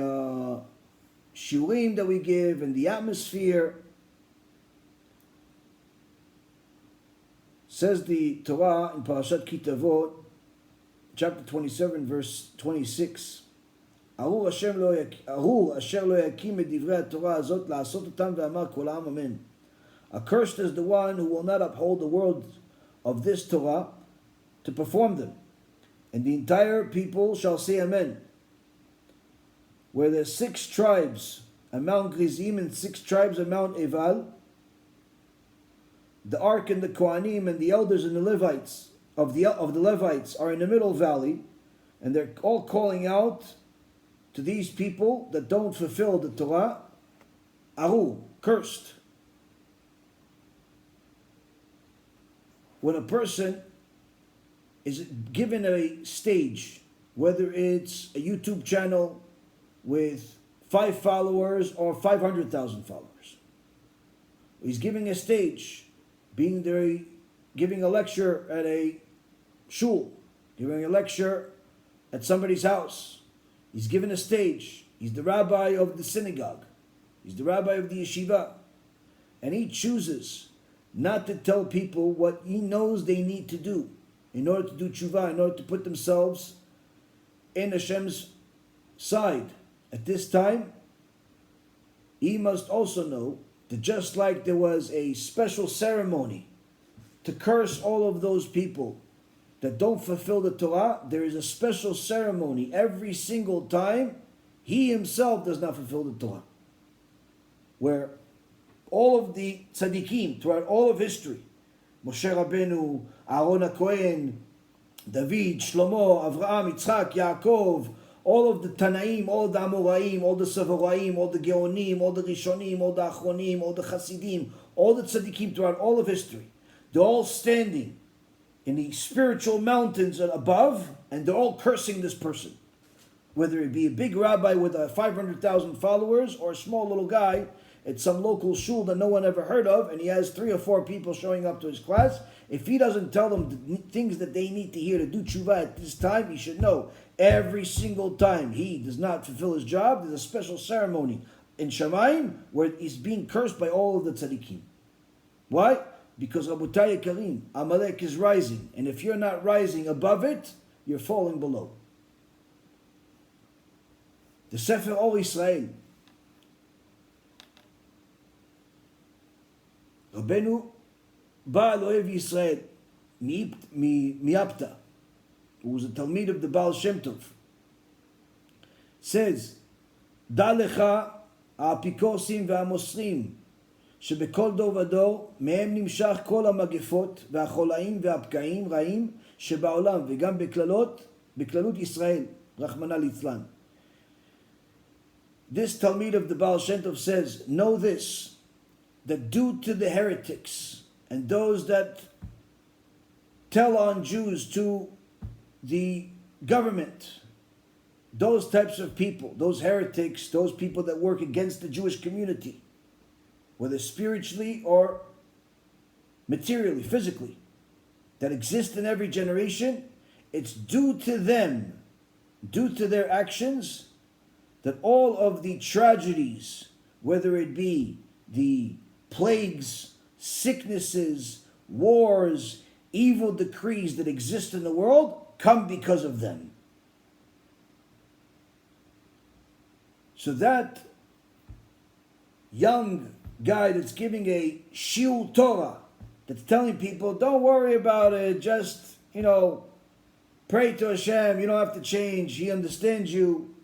S1: shiurim that we give and the atmosphere. Says the Torah in Parashat Kitavot, chapter 27, verse 26, Arur asher lo yakim et divrei HaTorah azot la'asot otam ve'amar kol ha'am amen. Accursed is the one who will not uphold the word of this Torah to perform them. And the entire people shall say Amen. Where there's 6 tribes on Mount Gerizim and 6 tribes on Mount Eval, the Ark and the Kohanim and the elders and the Levites of the Levites are in the middle valley, and they're all calling out to these people that don't fulfill the Torah, Aru, cursed. When a person is given a stage, whether it's a YouTube channel with 5 followers or 500,000 followers, he's giving a stage, being there, giving a lecture at a shul, giving a lecture at somebody's house. He's given a stage. He's the rabbi of the synagogue. He's the rabbi of the yeshiva. And he chooses not to tell people what he knows they need to do in order to do teshuvah, in order to put themselves in Hashem's side. At this time, he must also know that just like there was a special ceremony to curse all of those people that don't fulfill the Torah, there is a special ceremony every single time he himself does not fulfill the Torah. Where all of the Tzadikim throughout all of history, Moshe Rabbeinu, Aaron HaKohen, David, Shlomo, Avraham, Yitzchak, Yaakov, all of the Tanaim, all the Amoraim, all the Savoraim, all the Geonim, all the Rishonim, all the Achronim, all the Hasidim, all the Tzadikim throughout all of history, they're all standing in the spiritual mountains above, and they're all cursing this person. Whether it be a big rabbi with 500,000 followers or a small little guy at some local shul that no one ever heard of, and he has 3 or 4 people showing up to his class, if he doesn't tell them the things that they need to hear to do teshuvah at this time, he should know every single time he does not fulfill his job, there's a special ceremony in Shamayim where he's being cursed by all of the tzaddikim. Why? Because Rabotai Karim, Amalek is rising, and if you're not rising above it, you're falling below. The Sefer Or Yisrael, Rabbeinu Baal Ohev Yisrael Miapta, who was a Talmid of the Baal Shem Tov, says, Da lecha ha'apikosim ve'amosrim שבכל דור ודור מהם נמשך כל המגפות והחולאים והפקעים רעים שבעולם וגם בכללות ישראל, רחמנא ליצלן. This Talmid of the Baal Shem Tov says, know this, that due to the heretics and those that tell on Jews to the government, those types of people, those heretics, those people that work against the Jewish community, whether spiritually or materially, physically, that exist in every generation, it's due to them, due to their actions, that all of the tragedies, whether it be the plagues, sicknesses, wars, evil decrees that exist in the world, come because of them. So that young guy that's giving a shiur Torah, that's telling people, don't worry about it, just, pray to Hashem, you don't have to change, He understands you,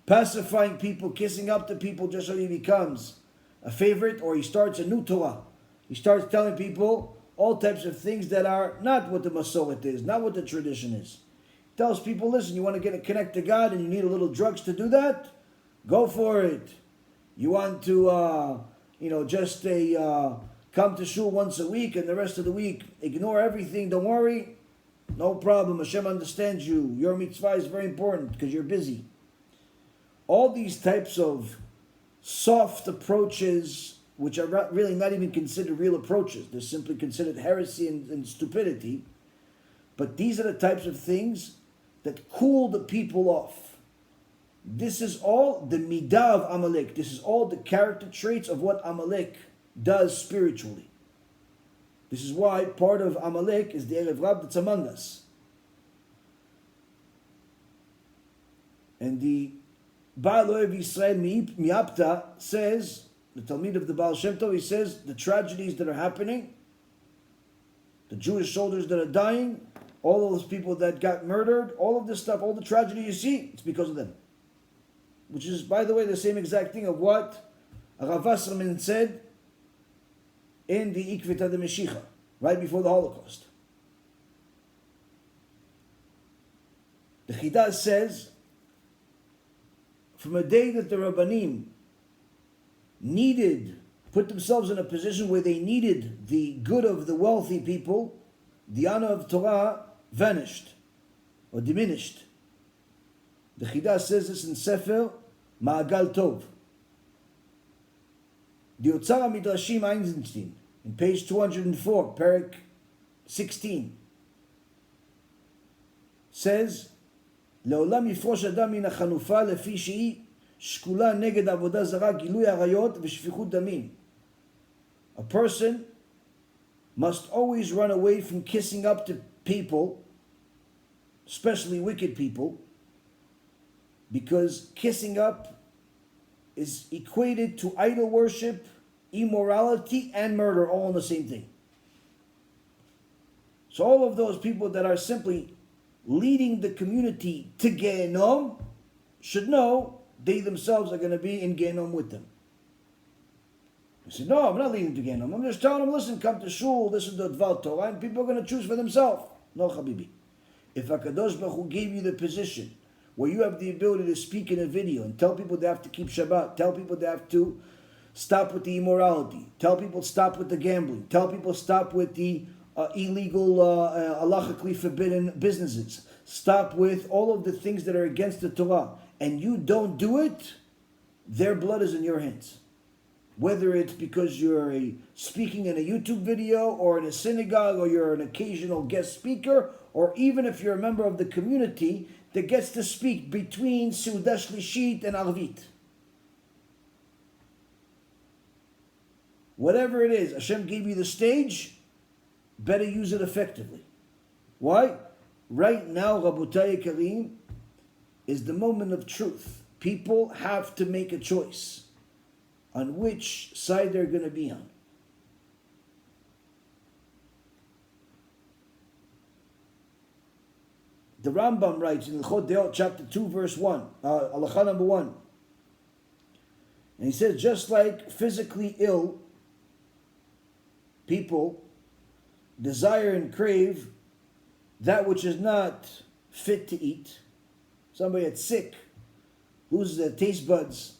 S1: pacifying people, kissing up to people just so he becomes a favorite, or he starts a new Torah. He starts telling people all types of things that are not what the Masoret is, not what the tradition is. He tells people, listen, you want to connect to God and you need a little drugs to do that? Go for it. You want to come to shul once a week and the rest of the week ignore everything, don't worry, no problem, Hashem understands you, your mitzvah is very important because you're busy. All these types of soft approaches, which are really not even considered real approaches, they're simply considered heresy and stupidity, but these are the types of things that cool the people off. This is all the midah of Amalek. This is all the character traits of what Amalek does spiritually. This is why part of Amalek is the Erev Rab that's among us. And the Baal Ohev Yisrael Miapta says, the Talmid of the Baal Shem Tov, he says, the tragedies that are happening, the Jewish soldiers that are dying, all those people that got murdered, all of this stuff, all the tragedy you see, it's because of them. Which is, by the way, the same exact thing of what Rav Wasserman said in the Ikvita de Meshicha, right before the Holocaust. The Chida says, from a day that the Rabbanim put themselves in a position where they needed the good of the wealthy people, the honor of Torah vanished or diminished. The Chida says this in Sefer Ma'agal Tov. The Otzar Midrashim Einstein, in page 204, Perek 16, says, לעולם יפרוש אדם מן החנופה לפי שהיא שקולה נגד עבודה זרה, גילוי עריות ושפיכות דמים. A person must always run away from kissing up to people, especially wicked people, because kissing up is equated to idol worship, immorality, and murder, all in the same thing. So all of those people that are simply leading the community to Gehenom should know they themselves are going to be in Gehenom with them. You say, no, I'm not leading to Gehenom. I'm just telling them, listen, come to shul, listen to Dvar Torah, and people are going to choose for themselves. No, Habibi. If HaKadosh Baruch Hu gave you the position where you have the ability to speak in a video and tell people they have to keep Shabbat, tell people they have to stop with the immorality, tell people stop with the gambling, tell people stop with the illegal, halachically forbidden businesses, stop with all of the things that are against the Torah, and you don't do it, their blood is in your hands. Whether it's because you're speaking in a YouTube video or in a synagogue or you're an occasional guest speaker, or even if you're a member of the community that gets to speak between Seudah Shlishit and Arvit. Whatever it is, Hashem gave you the stage, better use it effectively. Why? Right now, Rabotai Karim, is the moment of truth. People have to make a choice on which side they're going to be on. The Rambam writes in L'chot Deot, chapter 2, verse 1, halacha number 1. And he says, just like physically ill people desire and crave that which is not fit to eat. Somebody that's sick, loses their taste buds,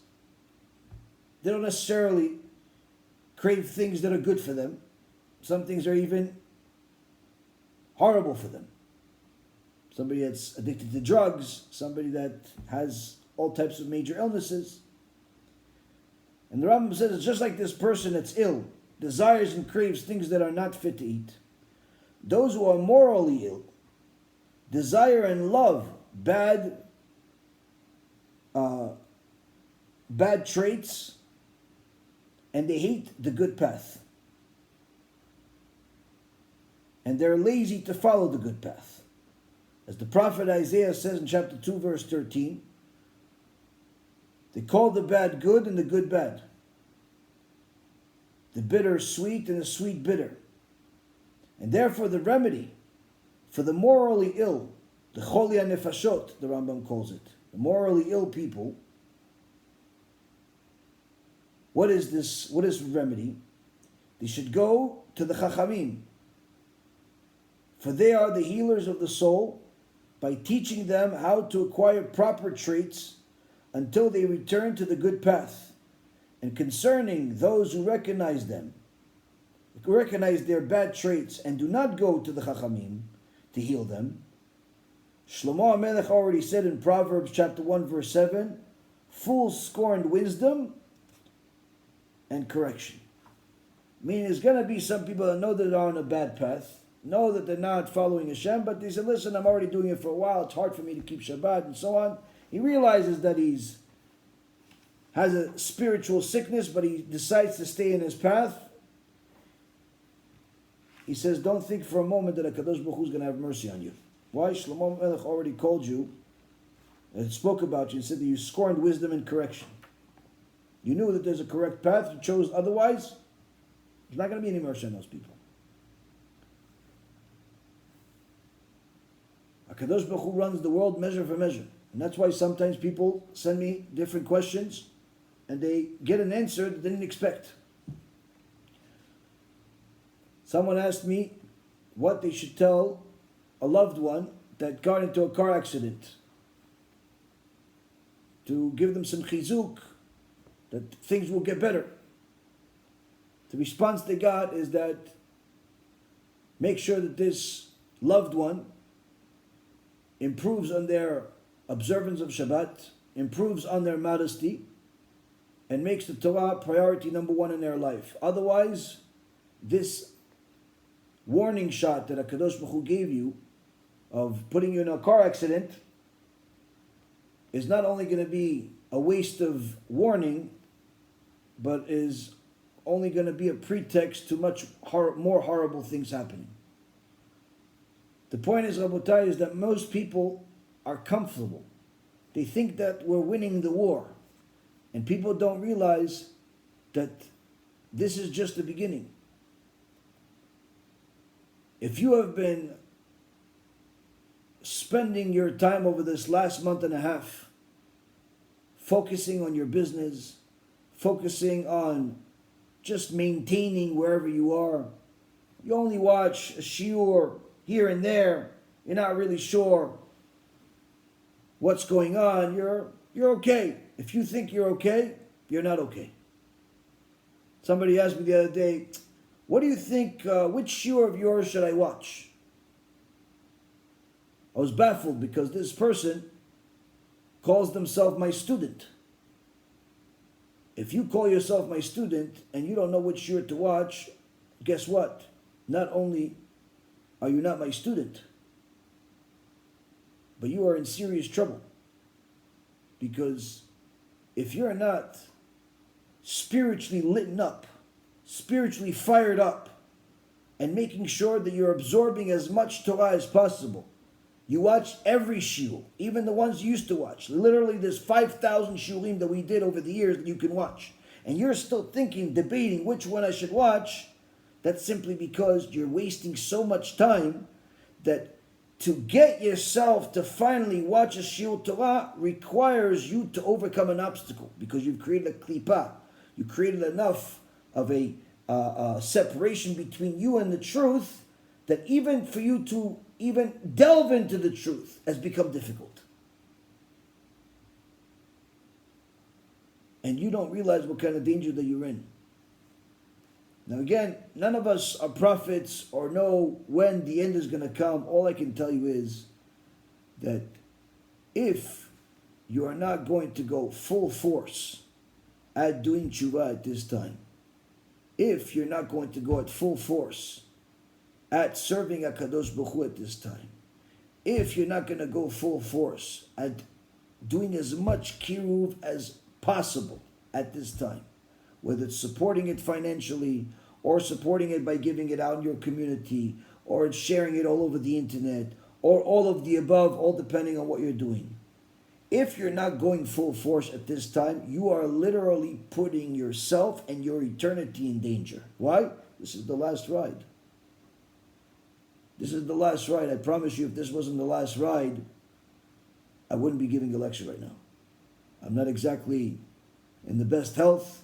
S1: they don't necessarily crave things that are good for them. Some things are even horrible for them. Somebody that's addicted to drugs, somebody that has all types of major illnesses. And the Rambam says it's just like this person that's ill, desires and craves things that are not fit to eat. Those who are morally ill desire and love bad traits, and they hate the good path. And they're lazy to follow the good path. As the prophet Isaiah says in chapter 2, verse 13, they call the bad good and the good bad. The bitter sweet and the sweet bitter. And therefore the remedy for the morally ill, the choli nefashot, the Rambam calls it, the morally ill people, what is this? What is the remedy? They should go to the Chachamim, for they are the healers of the soul, by teaching them how to acquire proper traits until they return to the good path. And concerning those who recognize them, recognize their bad traits and do not go to the Chachamim to heal them, Shlomo HaMelech already said in Proverbs chapter 1 verse 7, fools scorned wisdom and correction. Meaning there's going to be some people that know that they're on a bad path, know that they're not following Hashem, but they say, listen, I'm already doing it for a while, it's hard for me to keep Shabbat and so on. He realizes that has a spiritual sickness, but he decides to stay in his path. He says, don't think for a moment that HaKadosh Baruch Hu is going to have mercy on you. Why? Shlomo Melech already called you and spoke about you and said that you scorned wisdom and correction. You knew that there's a correct path, you chose otherwise, there's not going to be any mercy on those people. HaKadosh Baruch Hu runs the world measure for measure. And that's why sometimes people send me different questions and they get an answer they didn't expect. Someone asked me what they should tell a loved one that got into a car accident, to give them some chizuk, that things will get better. The response they got is that make sure that this loved one improves on their observance of Shabbat, improves on their modesty, and makes the Torah priority number one in their life. Otherwise, this warning shot that HaKadosh Baruch Hu gave you of putting you in a car accident is not only going to be a waste of warning, but is only going to be a pretext to much more horrible things happening. The point is, Rabotai, is that most people are comfortable. They think that we're winning the war. And people don't realize that this is just the beginning. If you have been spending your time over this last month and a half focusing on your business, focusing on just maintaining wherever you are, you only watch a shiur here and there, you're not really sure what's going on, you're okay. If you think you're okay, you're not okay. Somebody asked me the other day, what do you think, which shiur of yours should I watch? I was baffled because this person calls themselves my student. If you call yourself my student and you don't know which shiur to watch, guess what? Not only are you not my student, but you are in serious trouble. Because if you're not spiritually lit up, spiritually fired up, and making sure that you're absorbing as much Torah as possible, you watch every shiur, even the ones you used to watch. Literally, there's 5,000 shiurim that we did over the years that you can watch. And you're still thinking, debating which one I should watch. That's simply because you're wasting so much time that to get yourself to finally watch a shiur Torah requires you to overcome an obstacle, because you've created a klipa. You created enough of a separation between you and the truth that even for you to even delve into the truth has become difficult. And you don't realize what kind of danger that you're in. Now again, none of us are prophets or know when the end is going to come. All I can tell you is that if you are not going to go full force at doing Teshuvah at this time, if you're not going to go at full force at serving HaKadosh Baruch Hu at this time, if you're not going to go full force at doing as much kiruv as possible at this time, whether it's supporting it financially or supporting it by giving it out in your community or sharing it all over the internet or all of the above, all depending on what you're doing. If you're not going full force at this time, you are literally putting yourself and your eternity in danger. Why? This is the last ride. This is the last ride. I promise you, if this wasn't the last ride, I wouldn't be giving a lecture right now. I'm not exactly in the best health.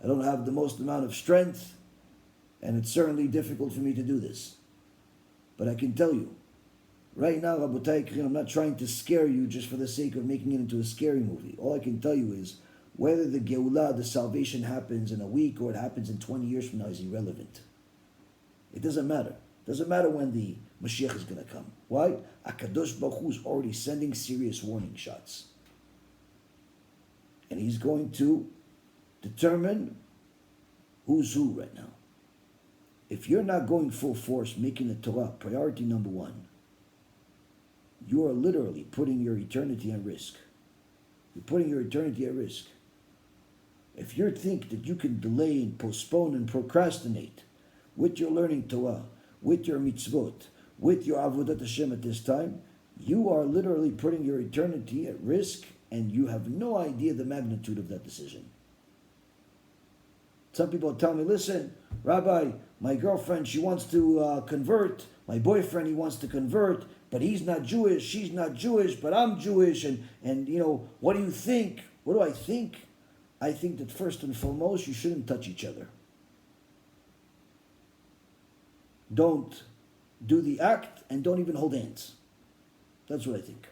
S1: I don't have the most amount of strength, and it's certainly difficult for me to do this. But I can tell you, right now, Rabotai, I'm not trying to scare you just for the sake of making it into a scary movie. All I can tell you is whether the Geulah, the salvation, happens in a week or it happens in 20 years from now is irrelevant. It doesn't matter. It doesn't matter when the Moshiach is going to come. Why? HaKadosh Baruch Hu is already sending serious warning shots. And he's going to determine who's who right now. If you're not going full force, making the Torah priority number one, you are literally putting your eternity at risk. You're putting your eternity at risk. If you think that you can delay and postpone and procrastinate with your learning Torah, with your mitzvot, with your avodat Hashem at this time, you are literally putting your eternity at risk, and you have no idea the magnitude of that decision. Some people tell me, listen, Rabbi, my girlfriend, she wants to convert. My boyfriend, he wants to convert. but he's not Jewish, she's not Jewish, but I'm Jewish, and what do you think? What do I think? I think that first and foremost, you shouldn't touch each other. Don't do the act and don't even hold hands. That's what I think.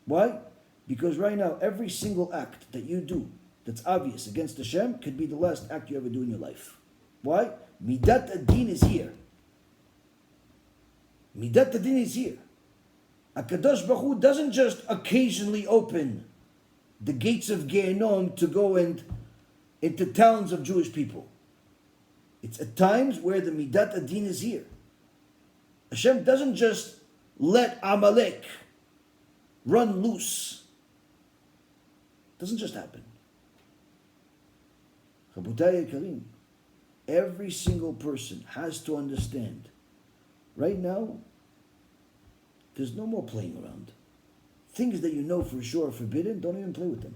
S1: Why? Because right now, every single act that you do that's obvious against Hashem could be the last act you ever do in your life. Why? Midat Adin is here. Midat Adin is here. HaKadosh Baruch Hu doesn't just occasionally open the gates of Gehenom to go into towns of Jewish people. It's at times where the Midat Adin is here. Hashem doesn't just let Amalek run loose. It doesn't just happen. Rabotai Karim, every single person has to understand, right now, there's no more playing around. Things that you know for sure are forbidden, don't even play with them.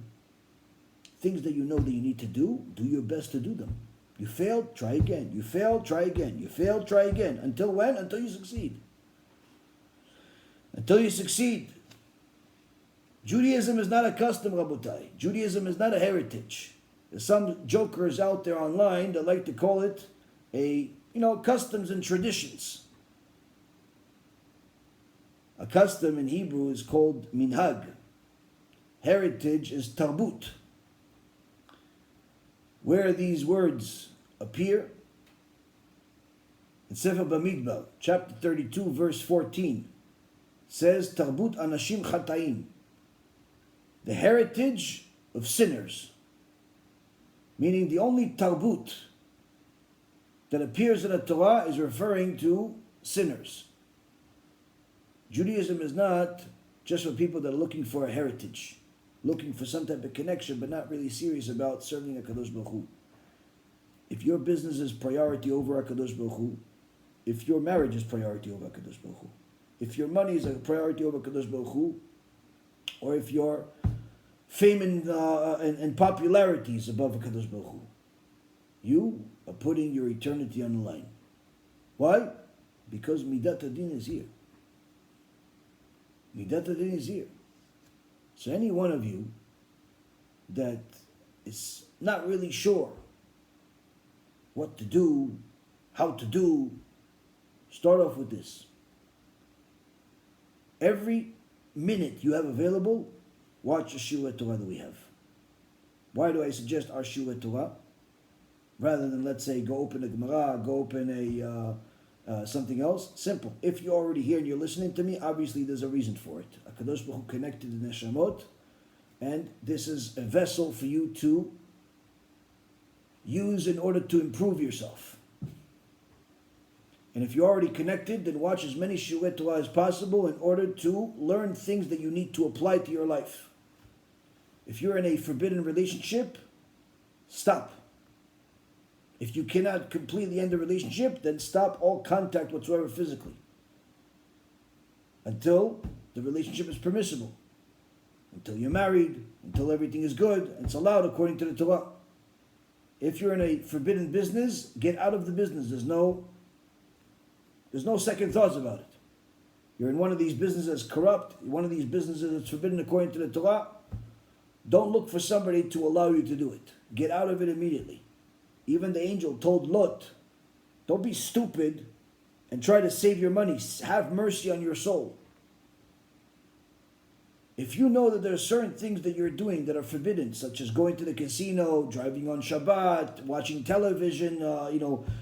S1: Things that you know that you need to do your best to do them. You failed, try again. You failed, try again. You failed, try again. Until when? Until you succeed. Until you succeed. Judaism is not a custom, Rabotai. Judaism is not a heritage. There's some jokers out there online that like to call it customs and traditions. A custom in Hebrew is called minhag. Heritage is tarbut. Where these words appear, in Sefer Bamidbar, chapter 32, verse 14, says, Tarbut anashim chataim, the heritage of sinners. Meaning the only tarbut that appears in the Torah is referring to sinners. Judaism is not just for people that are looking for a heritage, looking for some type of connection, but not really serious about serving HaKadosh Baruch Hu. If your business is priority over HaKadosh Baruch Hu, if your marriage is priority over HaKadosh Baruch Hu, if your money is a priority over HaKadosh Baruch Hu, or if your fame and popularity is above HaKadosh Baruch Hu, you are putting your eternity on the line. Why? Because Midat Adin is here. Midat Adin is here. So any one of you that is not really sure what to do, how to do, start off with this. Every minute you have available, watch a Shiur Torah that we have. Why do I suggest our Shiur Torah? Rather than, let's say, go open a Gemara, go open something else. Simple. If you're already here and you're listening to me, obviously there's a reason for it. HaKadosh Baruch Hu connected the Neshamot, and this is a vessel for you to use in order to improve yourself. And if you're already connected, then watch as many Shiur Torah as possible in order to learn things that you need to apply to your life. If you're in a forbidden relationship, stop. If you cannot completely end the relationship, then stop all contact whatsoever physically until the relationship is permissible, until you're married, until everything is good, and it's allowed according to the Torah. If you're in a forbidden business, get out of the business. There's no second thoughts about it. You're in one of these businesses corrupt, one of these businesses that's forbidden according to the Torah. Don't look for somebody to allow you to do it. Get out of it immediately. Even the angel told Lot, don't be stupid and try to save your money. Have mercy on your soul. If you know that there are certain things that you're doing that are forbidden, such as going to the casino, driving on Shabbat, watching television,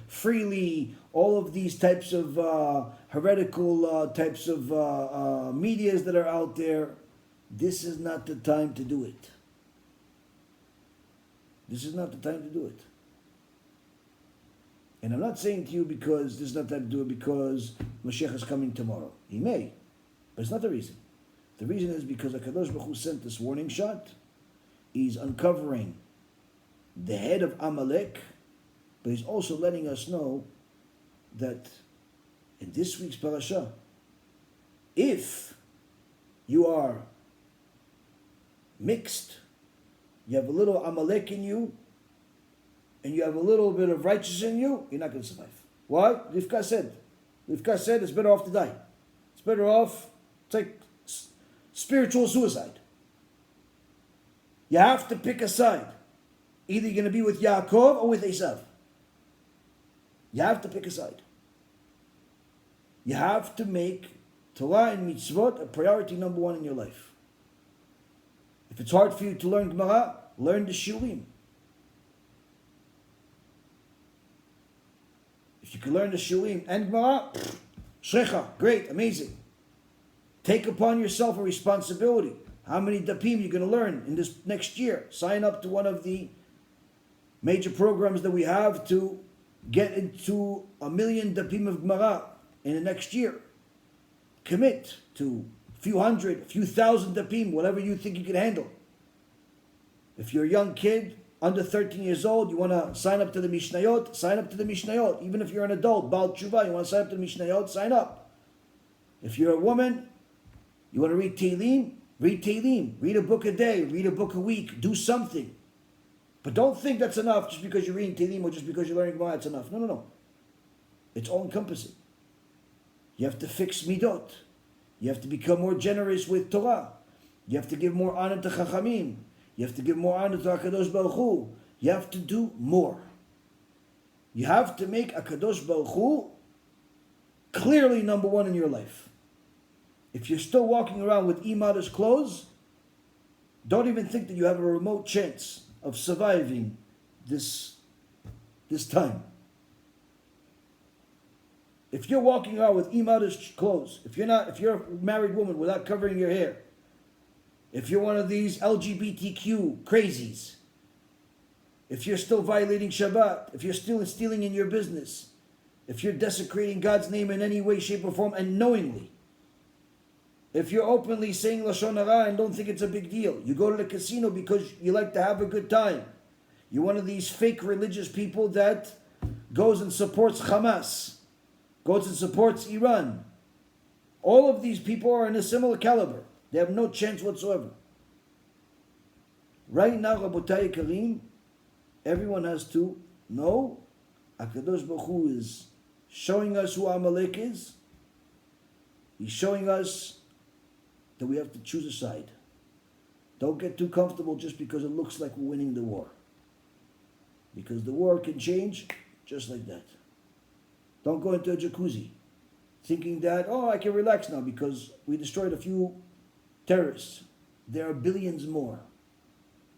S1: freely, all of these types of heretical types of medias that are out there, this is not the time to do it. This is not the time to do it. And I'm not saying to you because this is not the time to do it because Moshiach is coming tomorrow. He may, but it's not the reason. The reason is because HaKadosh Baruch Hu sent this warning shot. He's uncovering the head of Amalek, but he's also letting us know that in this week's parasha, if you are mixed, you have a little Amalek in you, and you have a little bit of righteousness in you, you're not going to survive. Why? Rivkah said it's better off to die. It's better off It's like spiritual suicide. You have to pick a side. Either you're going to be with Yaakov or with Esau. You have to pick a side. You have to make Torah and Mitzvot a priority number one in your life. If it's hard for you to learn Gemara, learn the Shiurim. If you can learn the Shiurim and Gemara, Shrecha, great, amazing. Take upon yourself a responsibility. How many dapim you're going to learn in this next year? Sign up to one of the major programs that we have to get into 1,000,000 dapim of Gemara in the next year. Commit to a few hundred, a few thousand dapim, whatever you think you can handle. If you're a young kid, under 13 years old, you want to sign up to the Mishnayot, sign up to the Mishnayot. Even if you're an adult, Baal Teshuvah, you want to sign up to the Mishnayot, sign up. If you're a woman, you want to read Tehillim, read Tehillim. Read a book a day, read a book a week, do something. But don't think that's enough just because you're reading Tehillim or just because you're learning Gemara, it's enough. No, no, no. It's all encompassing. You have to fix midot. You have to become more generous with Torah. You have to give more honor to Chachamim. You have to give more honor to HaKadosh Baruch Hu. You have to do more. You have to make HaKadosh Baruch Hu clearly number one in your life. If you're still walking around with immodest clothes, don't even think that you have a remote chance of surviving this time. If you're walking around with immodest clothes, if you're a married woman without covering your hair, if you're one of these LGBTQ crazies, if you're still violating Shabbat, if you're still stealing in your business, if you're desecrating God's name in any way, shape, or form, and knowingly, if you're openly saying Lashon Hara and don't think it's a big deal, you go to the casino because you like to have a good time, you're one of these fake religious people that goes and supports Hamas, goes and supports Iran. All of these people are in a similar caliber. They have no chance whatsoever. Right now, Rabotai Karim, everyone has to know HaKadosh Baruch Hu is showing us who Amalek is. He's showing us that we have to choose a side. Don't get too comfortable just because it looks like we're winning the war. Because the war can change just like that. Don't go into a jacuzzi thinking that, oh, I can relax now because we destroyed a few terrorists. There are billions more.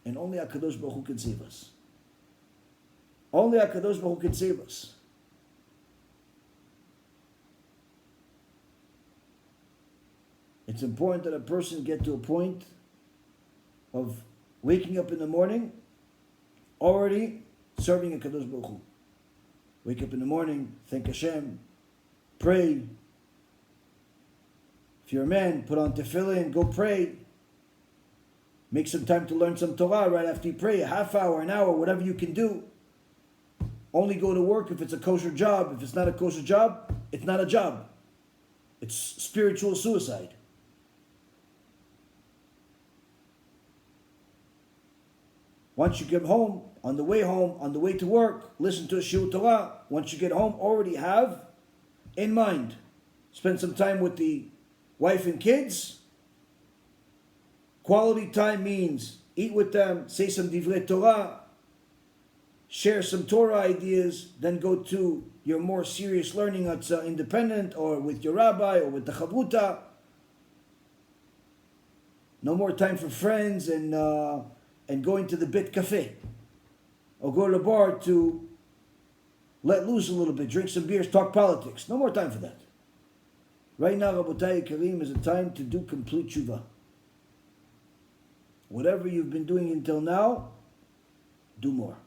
S1: And only HaKadosh Baruch Hu can save us. Only HaKadosh Baruch Hu can save us. It's important that a person get to a point of waking up in the morning already serving HaKadosh Baruch Hu. Wake up in the morning, thank Hashem, pray. If you're a man, put on tefillin, go pray. Make some time to learn some Torah right after you pray, a half hour, an hour, whatever you can do. Only go to work if it's a kosher job. If it's not a kosher job, it's not a job. It's spiritual suicide. Once you get home, on the way to work, listen to a Shiur Torah. Once you get home, already have in mind. Spend some time with the wife and kids. Quality time means eat with them, say some divrei Torah, share some Torah ideas, then go to your more serious learning that's independent or with your rabbi or with the chavruta. No more time for friends and going to the bit cafe or go to the bar to let loose a little bit, drink some beers, talk politics. No more time for that. Right now, Rabotai Karim, is a time to do complete Teshuvah. Whatever you've been doing until now, do more.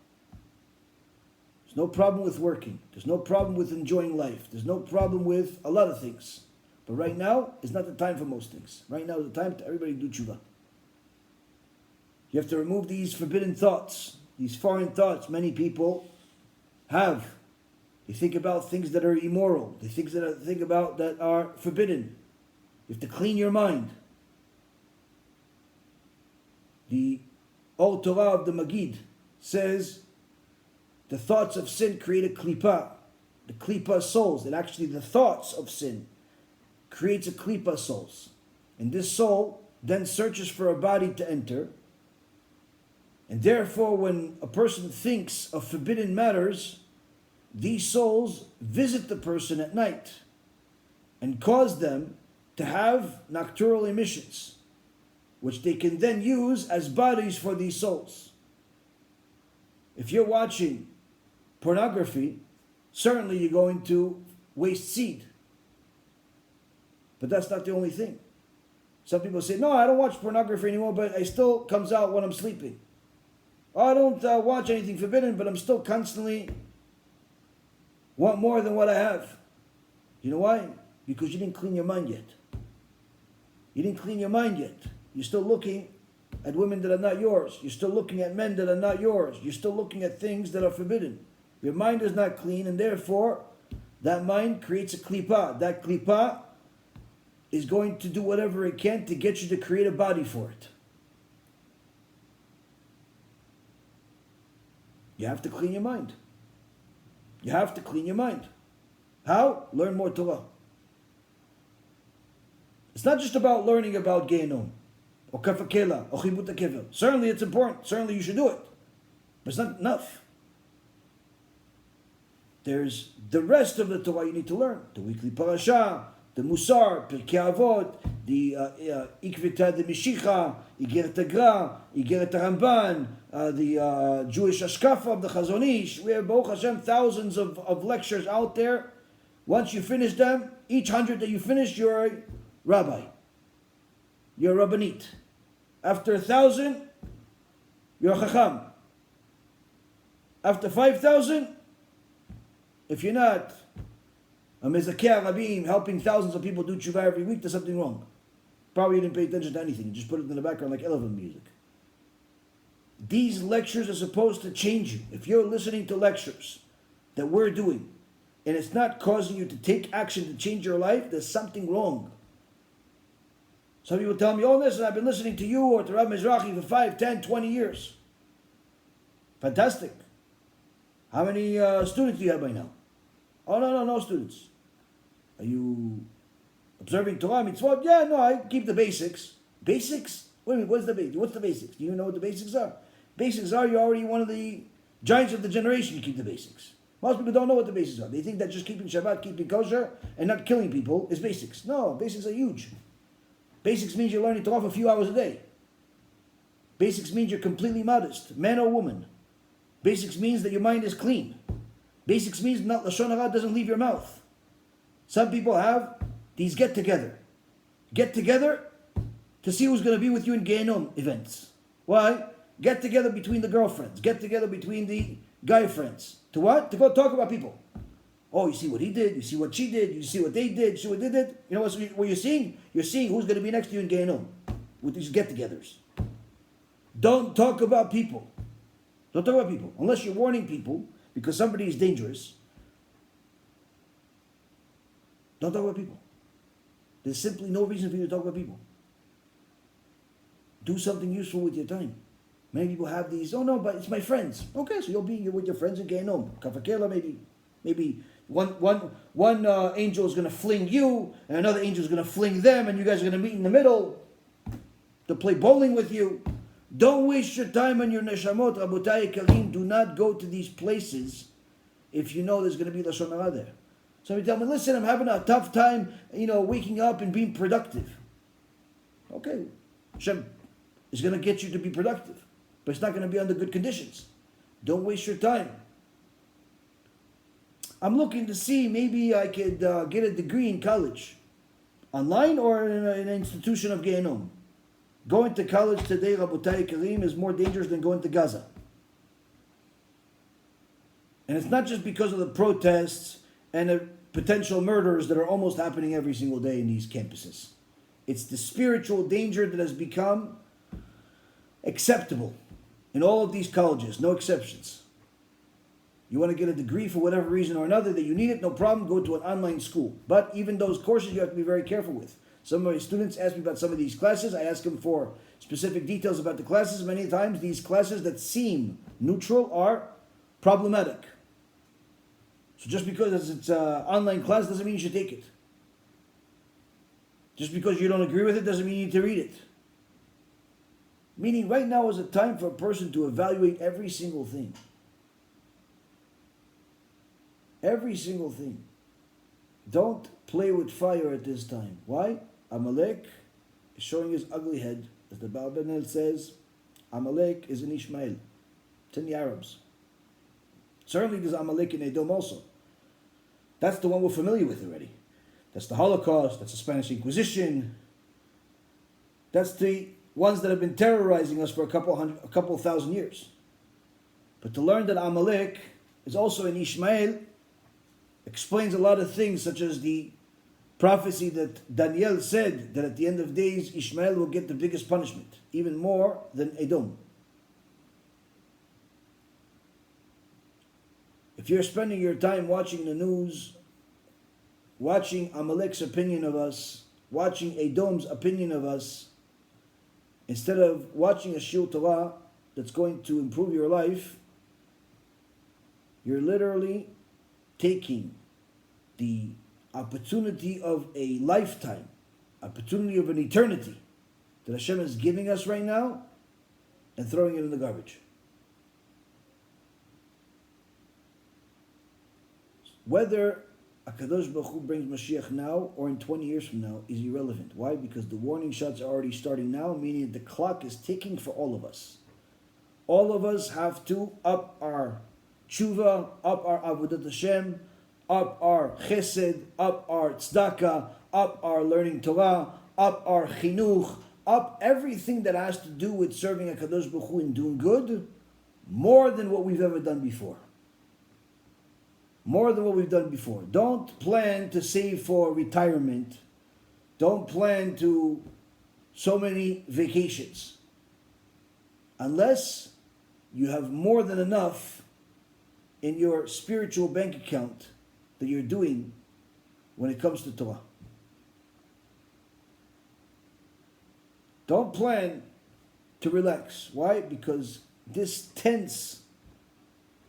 S1: There's no problem with working. There's no problem with enjoying life. There's no problem with a lot of things. But right now is not the time for most things. Right now is the time to everybody do Teshuvah. You have to remove these forbidden thoughts, these foreign thoughts many people have. They think about things that are immoral. They think about that are forbidden. You have to clean your mind. The Old Torah of the Magid says the thoughts of sin create a klipa. The klipa souls. That actually the thoughts of sin creates a klipa souls. and this soul then searches for a body to enter. And therefore, when a person thinks of forbidden matters, these souls visit the person at night and cause them to have nocturnal emissions, which they can then use as bodies for these souls. If you're watching pornography, certainly you're going to waste seed. But that's not the only thing. Some people say, no, I don't watch pornography anymore, but it still comes out when I'm sleeping. Oh, I don't watch anything forbidden, but I'm still constantly want more than what I have. You know why? Because you didn't clean your mind yet. You didn't clean your mind yet. You're still looking at women that are not yours. You're still looking at men that are not yours. You're still looking at things that are forbidden. Your mind is not clean, and therefore, that mind creates a klipa. That klipa is going to do whatever it can to get you to create a body for it. You have to clean your mind. You have to clean your mind. How? Learn more Torah. It's not just about learning about Gehenom, or Kafakela, or Chibut HaKever. Certainly it's important. Certainly you should do it. But it's not enough. There's the rest of the Torah you need to learn. The weekly parasha, the Musar, Pirkei Avot, the Ikvita de Mishicha, Igeret Agra, Igeret Ramban, the Jewish Ashkafa of the Chazon Ish. We have, Baruch Hashem, thousands of lectures out there. Once you finish them, each 100 that you finish, you're a rabbi. You're a rabbanit. After 1,000, you're a chacham. After 5,000, if you're not a mezakeh Rabbi helping thousands of people do Teshuvah every week, there's something wrong. Probably you didn't pay attention to anything. You just put it in the background like elephant music. These lectures are supposed to change you. If you're listening to lectures that we're doing, and it's not causing you to take action to change your life, there's something wrong. Some people tell me, oh, listen, I've been listening to you or to Rabbi Mizrahi for 5, 10, 20 years. Fantastic. How many students do you have by now? Oh, no students. Are you observing Torah, mitzvot? Yeah, no, I keep the basics. Basics? Wait a minute, what's the basics? Do you know what the basics are? Basics are, you're already one of the giants of the generation, you keep the basics. Most people don't know what the basics are. They think that just keeping Shabbat, keeping kosher, and not killing people is basics. No, basics are huge. Basics means you're learning Torah for a few hours a day. Basics means you're completely modest, man or woman. Basics means that your mind is clean. Basics means not Lashon Hara doesn't leave your mouth. Some people have these get-together to see who's going to be with you in Gehenom events. Why? Get together between the girlfriends. Get together between the guy friends. To what? To go talk about people. Oh, you see what he did. You see what she did. You see what they did. You see what they did. You know what you're seeing? You're seeing who's going to be next to you in Gehenom with these get-togethers. Don't talk about people. Don't talk about people. Unless you're warning people because somebody is dangerous. Don't talk about people. There's simply no reason for you to talk about people. Do something useful with your time. Many people have these, oh no, but it's my friends. Okay, so you'll be with your friends in Gehenom. Kafakela, maybe one angel is going to fling you, and another angel is going to fling them, and you guys are going to meet in the middle to play bowling with you. Don't waste your time on your neshamot, Rabotai Karim. Do not go to these places if you know there's going to be Lashon Hara there. Somebody tell me, listen, I'm having a tough time, waking up and being productive. Okay, Hashem is going to get you to be productive, but it's not going to be under good conditions. Don't waste your time. I'm looking to see maybe I could get a degree in college, online or in an institution of Gehenom. Going to college today, Rabotai Karim, is more dangerous than going to Gaza. And it's not just because of the protests and the potential murders that are almost happening every single day in these campuses. It's the spiritual danger that has become acceptable in all of these colleges, no exceptions. You want to get a degree for whatever reason or another that you need it, no problem, go to an online school. But even those courses you have to be very careful with. Some of my students ask me about some of these classes. I ask them for specific details about the classes. Many times these classes that seem neutral are problematic. So just because it's an online class doesn't mean you should take it. Just because you don't agree with it doesn't mean you need to read it. Meaning right now is a time for a person to evaluate every single thing. Every single thing. Don't play with fire at this time. Why? Amalek is showing his ugly head. As the Abarbanel says, Amalek is in Ishmael. It's in the Arabs. Certainly there's Amalek in Edom also. That's the one we're familiar with already. That's the Holocaust, that's the Spanish Inquisition. That's the ones that have been terrorizing us for a couple thousand years. But to learn that Amalek is also in Ishmael explains a lot of things, such as the prophecy that Daniel said that at the end of days Ishmael will get the biggest punishment, even more than Edom. If you're spending your time watching the news, watching Amalek's opinion of us, watching Edom's opinion of us, instead of watching a Shiur Torah that's going to improve your life, you're literally taking the opportunity of a lifetime, opportunity of an eternity that Hashem is giving us right now and throwing it in the garbage. Whether HaKadosh Baruch Hu brings Moshiach now or in 20 years from now is irrelevant. Why? Because the warning shots are already starting now, meaning the clock is ticking for all of us. All of us have to up our Teshuvah, up our Avodat Hashem, up our Chesed, up our Tzedakah, up our learning Torah, up our Chinuch, up everything that has to do with serving HaKadosh Baruch Hu and doing good, more than what we've ever done before. More than what we've done before. Don't plan to save for retirement. Don't plan to so many vacations. Unless you have more than enough in your spiritual bank account that you're doing when it comes to Torah. Don't plan to relax. Why? Because this tense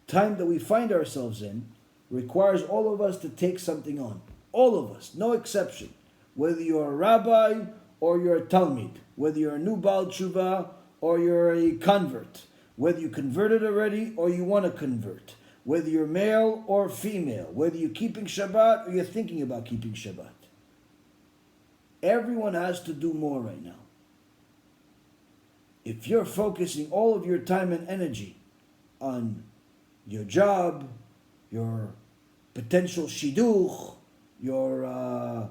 S1: time that we find ourselves in requires all of us to take something on. All of us, no exception. Whether you're a rabbi or you're a talmid, whether you're a new Baal Teshuvah or you're a convert, whether you converted already or you want to convert, whether you're male or female, whether you're keeping Shabbat or you're thinking about keeping Shabbat. Everyone has to do more right now. If you're focusing all of your time and energy on your job, your potential shidduch, your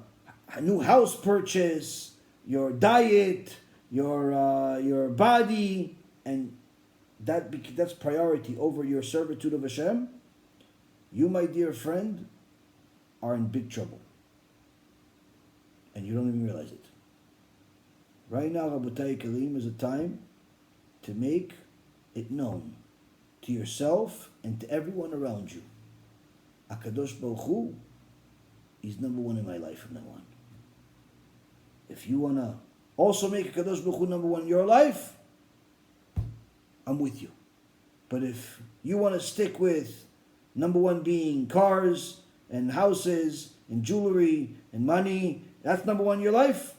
S1: new house purchase, your diet, your body, and that's priority over your servitude of Hashem, you, my dear friend, are in big trouble. And you don't even realize it. Right now, Rabotai Kalim, is a time to make it known to yourself and to everyone around you. HaKadosh Baruch Hu is number one in my life from now on. If you want to also make HaKadosh Baruch Hu number one in your life, I'm with you. But if you want to stick with number one being cars and houses and jewelry and money, that's number one in your life,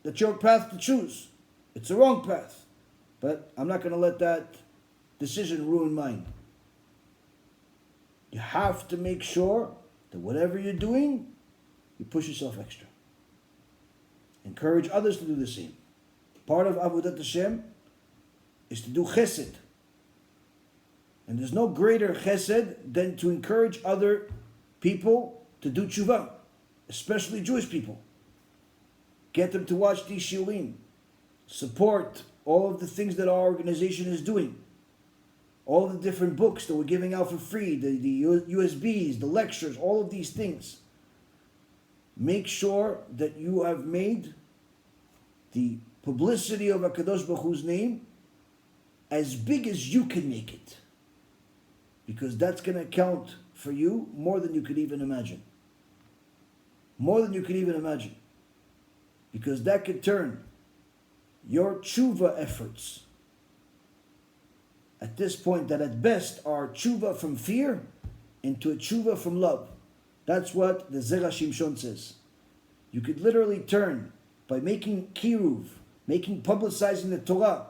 S1: that's your path to choose. It's the wrong path. But I'm not going to let that decision ruin mine. You have to make sure that whatever you're doing, you push yourself extra. Encourage others to do the same. Part of Avodat Hashem is to do chesed. And there's no greater chesed than to encourage other people to do teshuvah, especially Jewish people. Get them to watch these shiurim. Support all of the things that our organization is doing. All the different books that we're giving out for free, the USBs, the lectures, all of these things. Make sure that you have made the publicity of HaKadosh Baruch Hu's name as big as you can make it. Because that's going to count for you more than you could even imagine. More than you could even imagine. Because that could turn your teshuvah efforts at this point, that at best are teshuvah from fear, into a teshuvah from love. That's what the Zerah Shimshon says. You could literally turn, by making kiruv, publicizing the Torah,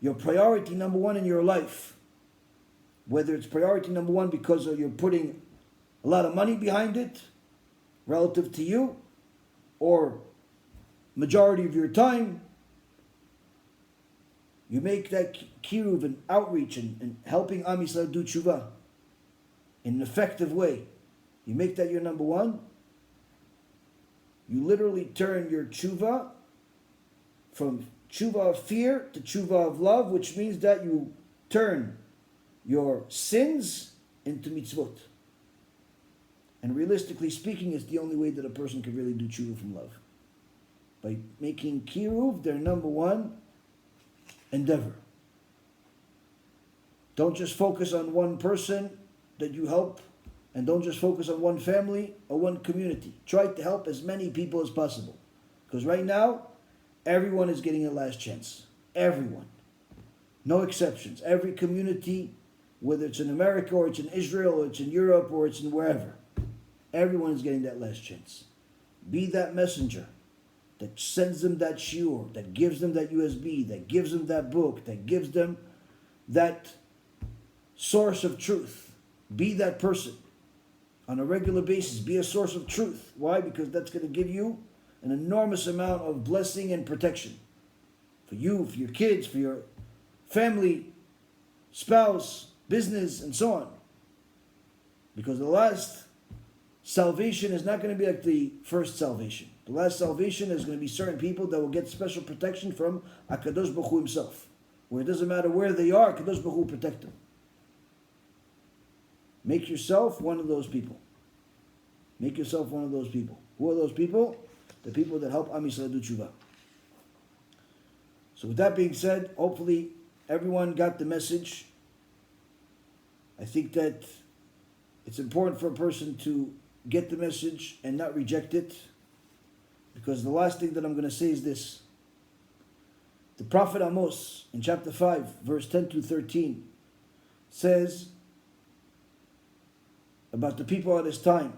S1: your priority number one in your life. Whether it's priority number one because you're putting a lot of money behind it, relative to you, or majority of your time, you make that kiruv and outreach and helping Am Yisrael do Teshuvah in an effective way. You make that your number one. You literally turn your Teshuvah from Teshuvah of fear to Teshuvah of love, which means that you turn your sins into mitzvot. And realistically speaking, it's the only way that a person can really do Teshuvah from love. By making kiruv their number one endeavor. Don't just focus on one person that you help, and don't just focus on one family or one community. Try to help as many people as possible. Because right now, everyone is getting a last chance. Everyone. No exceptions. Every community, whether it's in America or it's in Israel or it's in Europe or it's in wherever, everyone is getting that last chance. Be that messenger that sends them that shiur, that gives them that USB, that gives them that book, that gives them that source of truth. Be that person. On a regular basis, be a source of truth. Why? Because that's going to give you an enormous amount of blessing and protection. For you, for your kids, for your family, spouse, business, and so on. Because the last salvation is not going to be like the first salvation. The last salvation is going to be certain people that will get special protection from HaKadosh Baruch Hu himself. Where it doesn't matter where they are, HaKadosh Baruch Hu will protect them. Make yourself one of those people. Make yourself one of those people. Who are those people? The people that help Am Yisrael do Teshuvah. So with that being said, hopefully everyone got the message. I think that it's important for a person to get the message and not reject it. Because the last thing that I'm going to say is this. The prophet Amos in chapter 5, verse 10 to 13 says about the people at his time,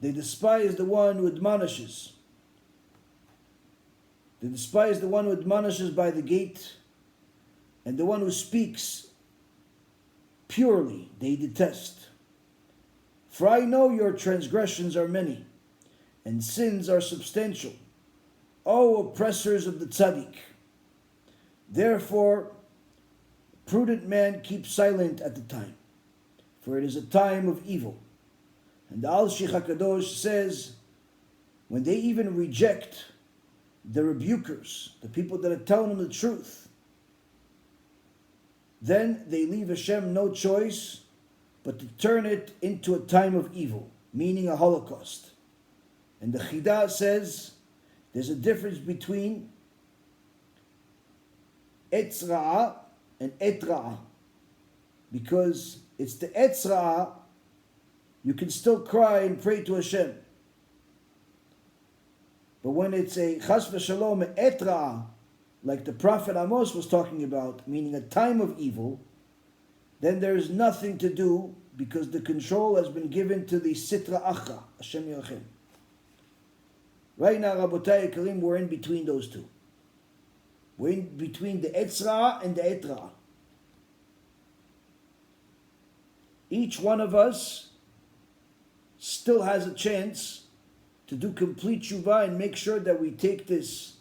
S1: they despise the one who admonishes. They despise the one who admonishes by the gate, and the one who speaks purely they detest. For I know your transgressions are many, and sins are substantial, O oppressors of the tzaddik. Therefore, prudent man keeps silent at the time, for it is a time of evil. And the Al-Shich HaKadosh says, when they even reject the rebukers, the people that are telling them the truth, then they leave Hashem no choice but to turn it into a time of evil, meaning a Holocaust. And the Chidah says there's a difference between Etz Ra'ah and Et Ra'ah. Because it's the Etz Ra'ah, you can still cry and pray to Hashem. But when it's a Chas v'Shalom, Et Ra'ah, like the prophet Amos was talking about, meaning a time of evil, then there's nothing to do because the control has been given to the Sitra Achra, Hashem Yachem. Right now, Rabotai Karim, we're in between those two. We're in between the Etz Ra'ah and the Et Ra'ah. Each one of us still has a chance to do complete Teshuvah and make sure that we take this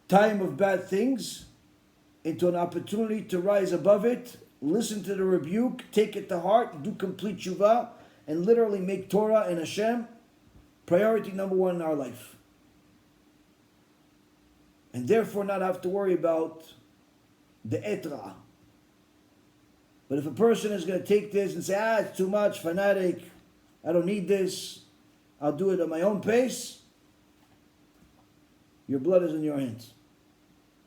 S1: time of bad things into an opportunity to rise above it, listen to the rebuke, take it to heart, do complete Teshuvah, and literally make Torah and Hashem priority number one in our life. And therefore not have to worry about the Et Ra'ah. But if a person is going to take this and say, it's too much, fanatic, I don't need this, I'll do it at my own pace, your blood is in your hands.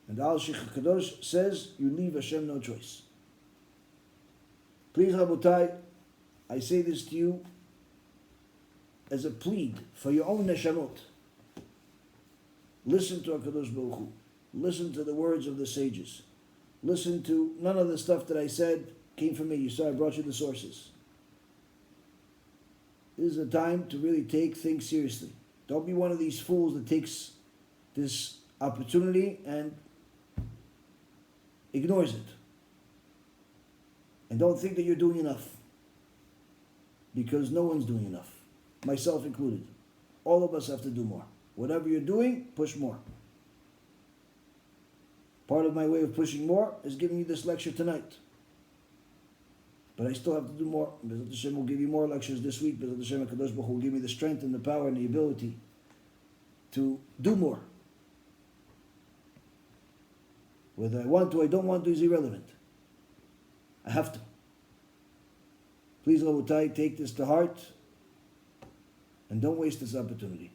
S1: And the Al-Shich HaKadosh says, you leave Hashem no choice. Please, Rabotai, I say this to you as a plead for your own neshamot. Listen to HaKadosh Baruch Hu. Listen to the words of the sages. Listen to none of the stuff that I said came from me. You saw I brought you the sources. This is a time to really take things seriously. Don't be one of these fools that takes this opportunity and ignores it. And don't think that you're doing enough. Because no one's doing enough. Myself included. All of us have to do more. Whatever you're doing, push more. Part of my way of pushing more is giving you this lecture tonight. But I still have to do more. Be'ezrat Hashem will give you more lectures this week. Be'ezrat Hashem HaKadosh Baruch Hu will give me the strength and the power and the ability to do more. Whether I want to or I don't want to is irrelevant. I have to. Please, Rabotai, take this to heart and don't waste this opportunity.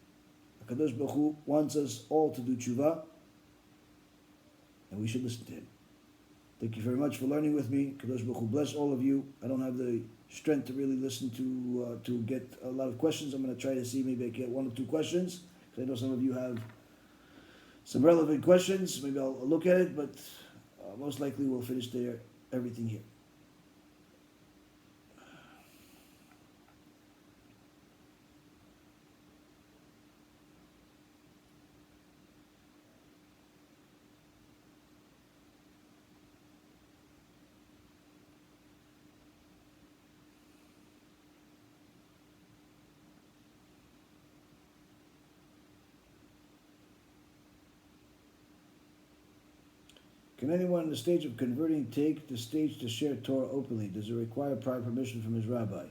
S1: HaKadosh Baruch Hu wants us all to do Teshuvah, and we should listen to him. Thank you very much for learning with me. Kadosh Baruch Hu bless all of you. I don't have the strength to really listen to get a lot of questions. I'm going to try to see maybe I get one or two questions, because I know some of you have some relevant questions. Maybe I'll look at it, but most likely we'll finish everything here. Can anyone in the stage of converting take the stage to share Torah openly? Does it require prior permission from his rabbi?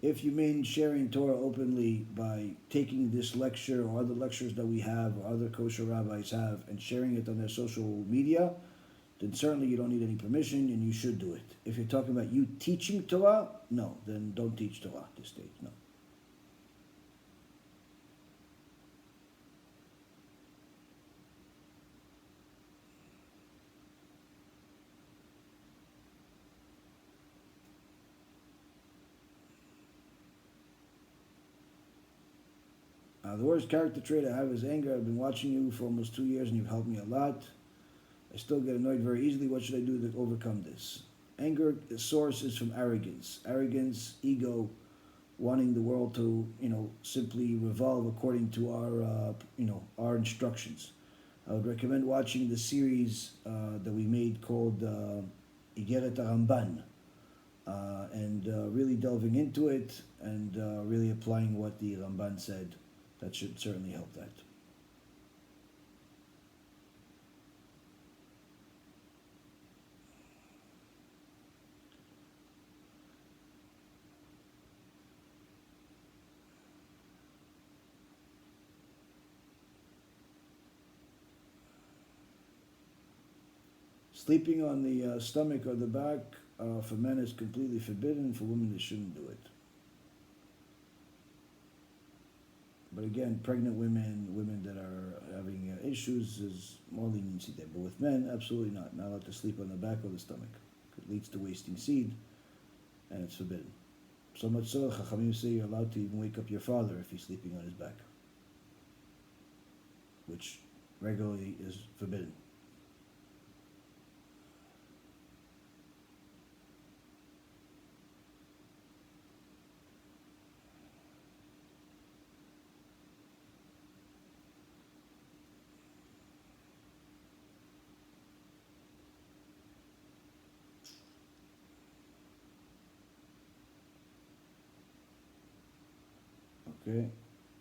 S1: If you mean sharing Torah openly by taking this lecture or other lectures that we have or other kosher rabbis have and sharing it on their social media, then certainly you don't need any permission and you should do it. If you're talking about you teaching Torah, no, then don't teach Torah at this stage, no. The worst character trait I have is anger. I've been watching you for almost 2 years and you've helped me a lot. I still get annoyed very easily. What should I do to overcome this? Anger, the source is from arrogance. Arrogance, ego, wanting the world to, simply revolve according to our instructions. I would recommend watching the series that we made called Igeret Ramban, and really delving into it and really applying what the Ramban said. That should certainly help that. Sleeping on the stomach or the back for men is completely forbidden. For women, they shouldn't do it. But again, pregnant women that are having issues, is more leniency there. But with men, absolutely not. Not allowed to sleep on the back or the stomach. It leads to wasting seed, and it's forbidden. So much so, Chachamim say you're allowed to even wake up your father if he's sleeping on his back, which regularly is forbidden. Okay,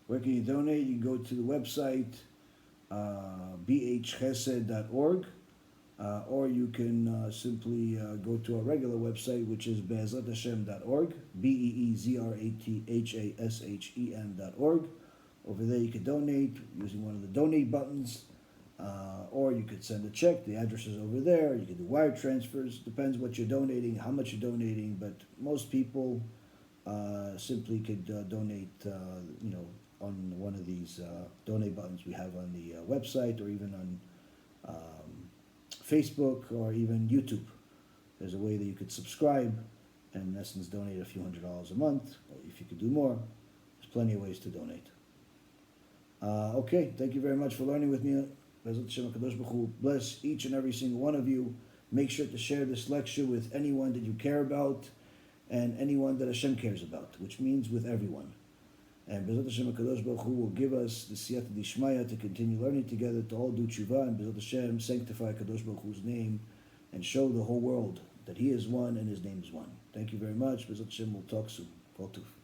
S1: where can you donate? You can go to the website bhchesed.org, or you can simply go to our regular website, which is beezrathashem.org, beezrathashem.org. Over there you can donate using one of the donate buttons, or you could send a check. The address is over there. You can do wire transfers. Depends what you're donating, how much you're donating, but most people simply could donate, on one of these donate buttons we have on the website, or even on Facebook, or even YouTube. There's a way that you could subscribe and in essence donate a few $100s a month, or if you could do more, there's plenty of ways to donate. Okay, thank you very much for learning with me. Be'ezrat Hashem HaKadosh Baruch Hu bless each and every single one of you. Make sure to share this lecture with anyone that you care about, and anyone that Hashem cares about, which means with everyone. And B'ezrat Hashem, HaKadosh Baruch Hu will give us the siyata d'ishmaya to continue learning together, to all do tshuva, and B'ezrat Hashem sanctify HaKadosh Baruch Hu's name and show the whole world that He is one and His name is one. Thank you very much. B'ezrat Hashem, we'll talk soon. Kol Tov.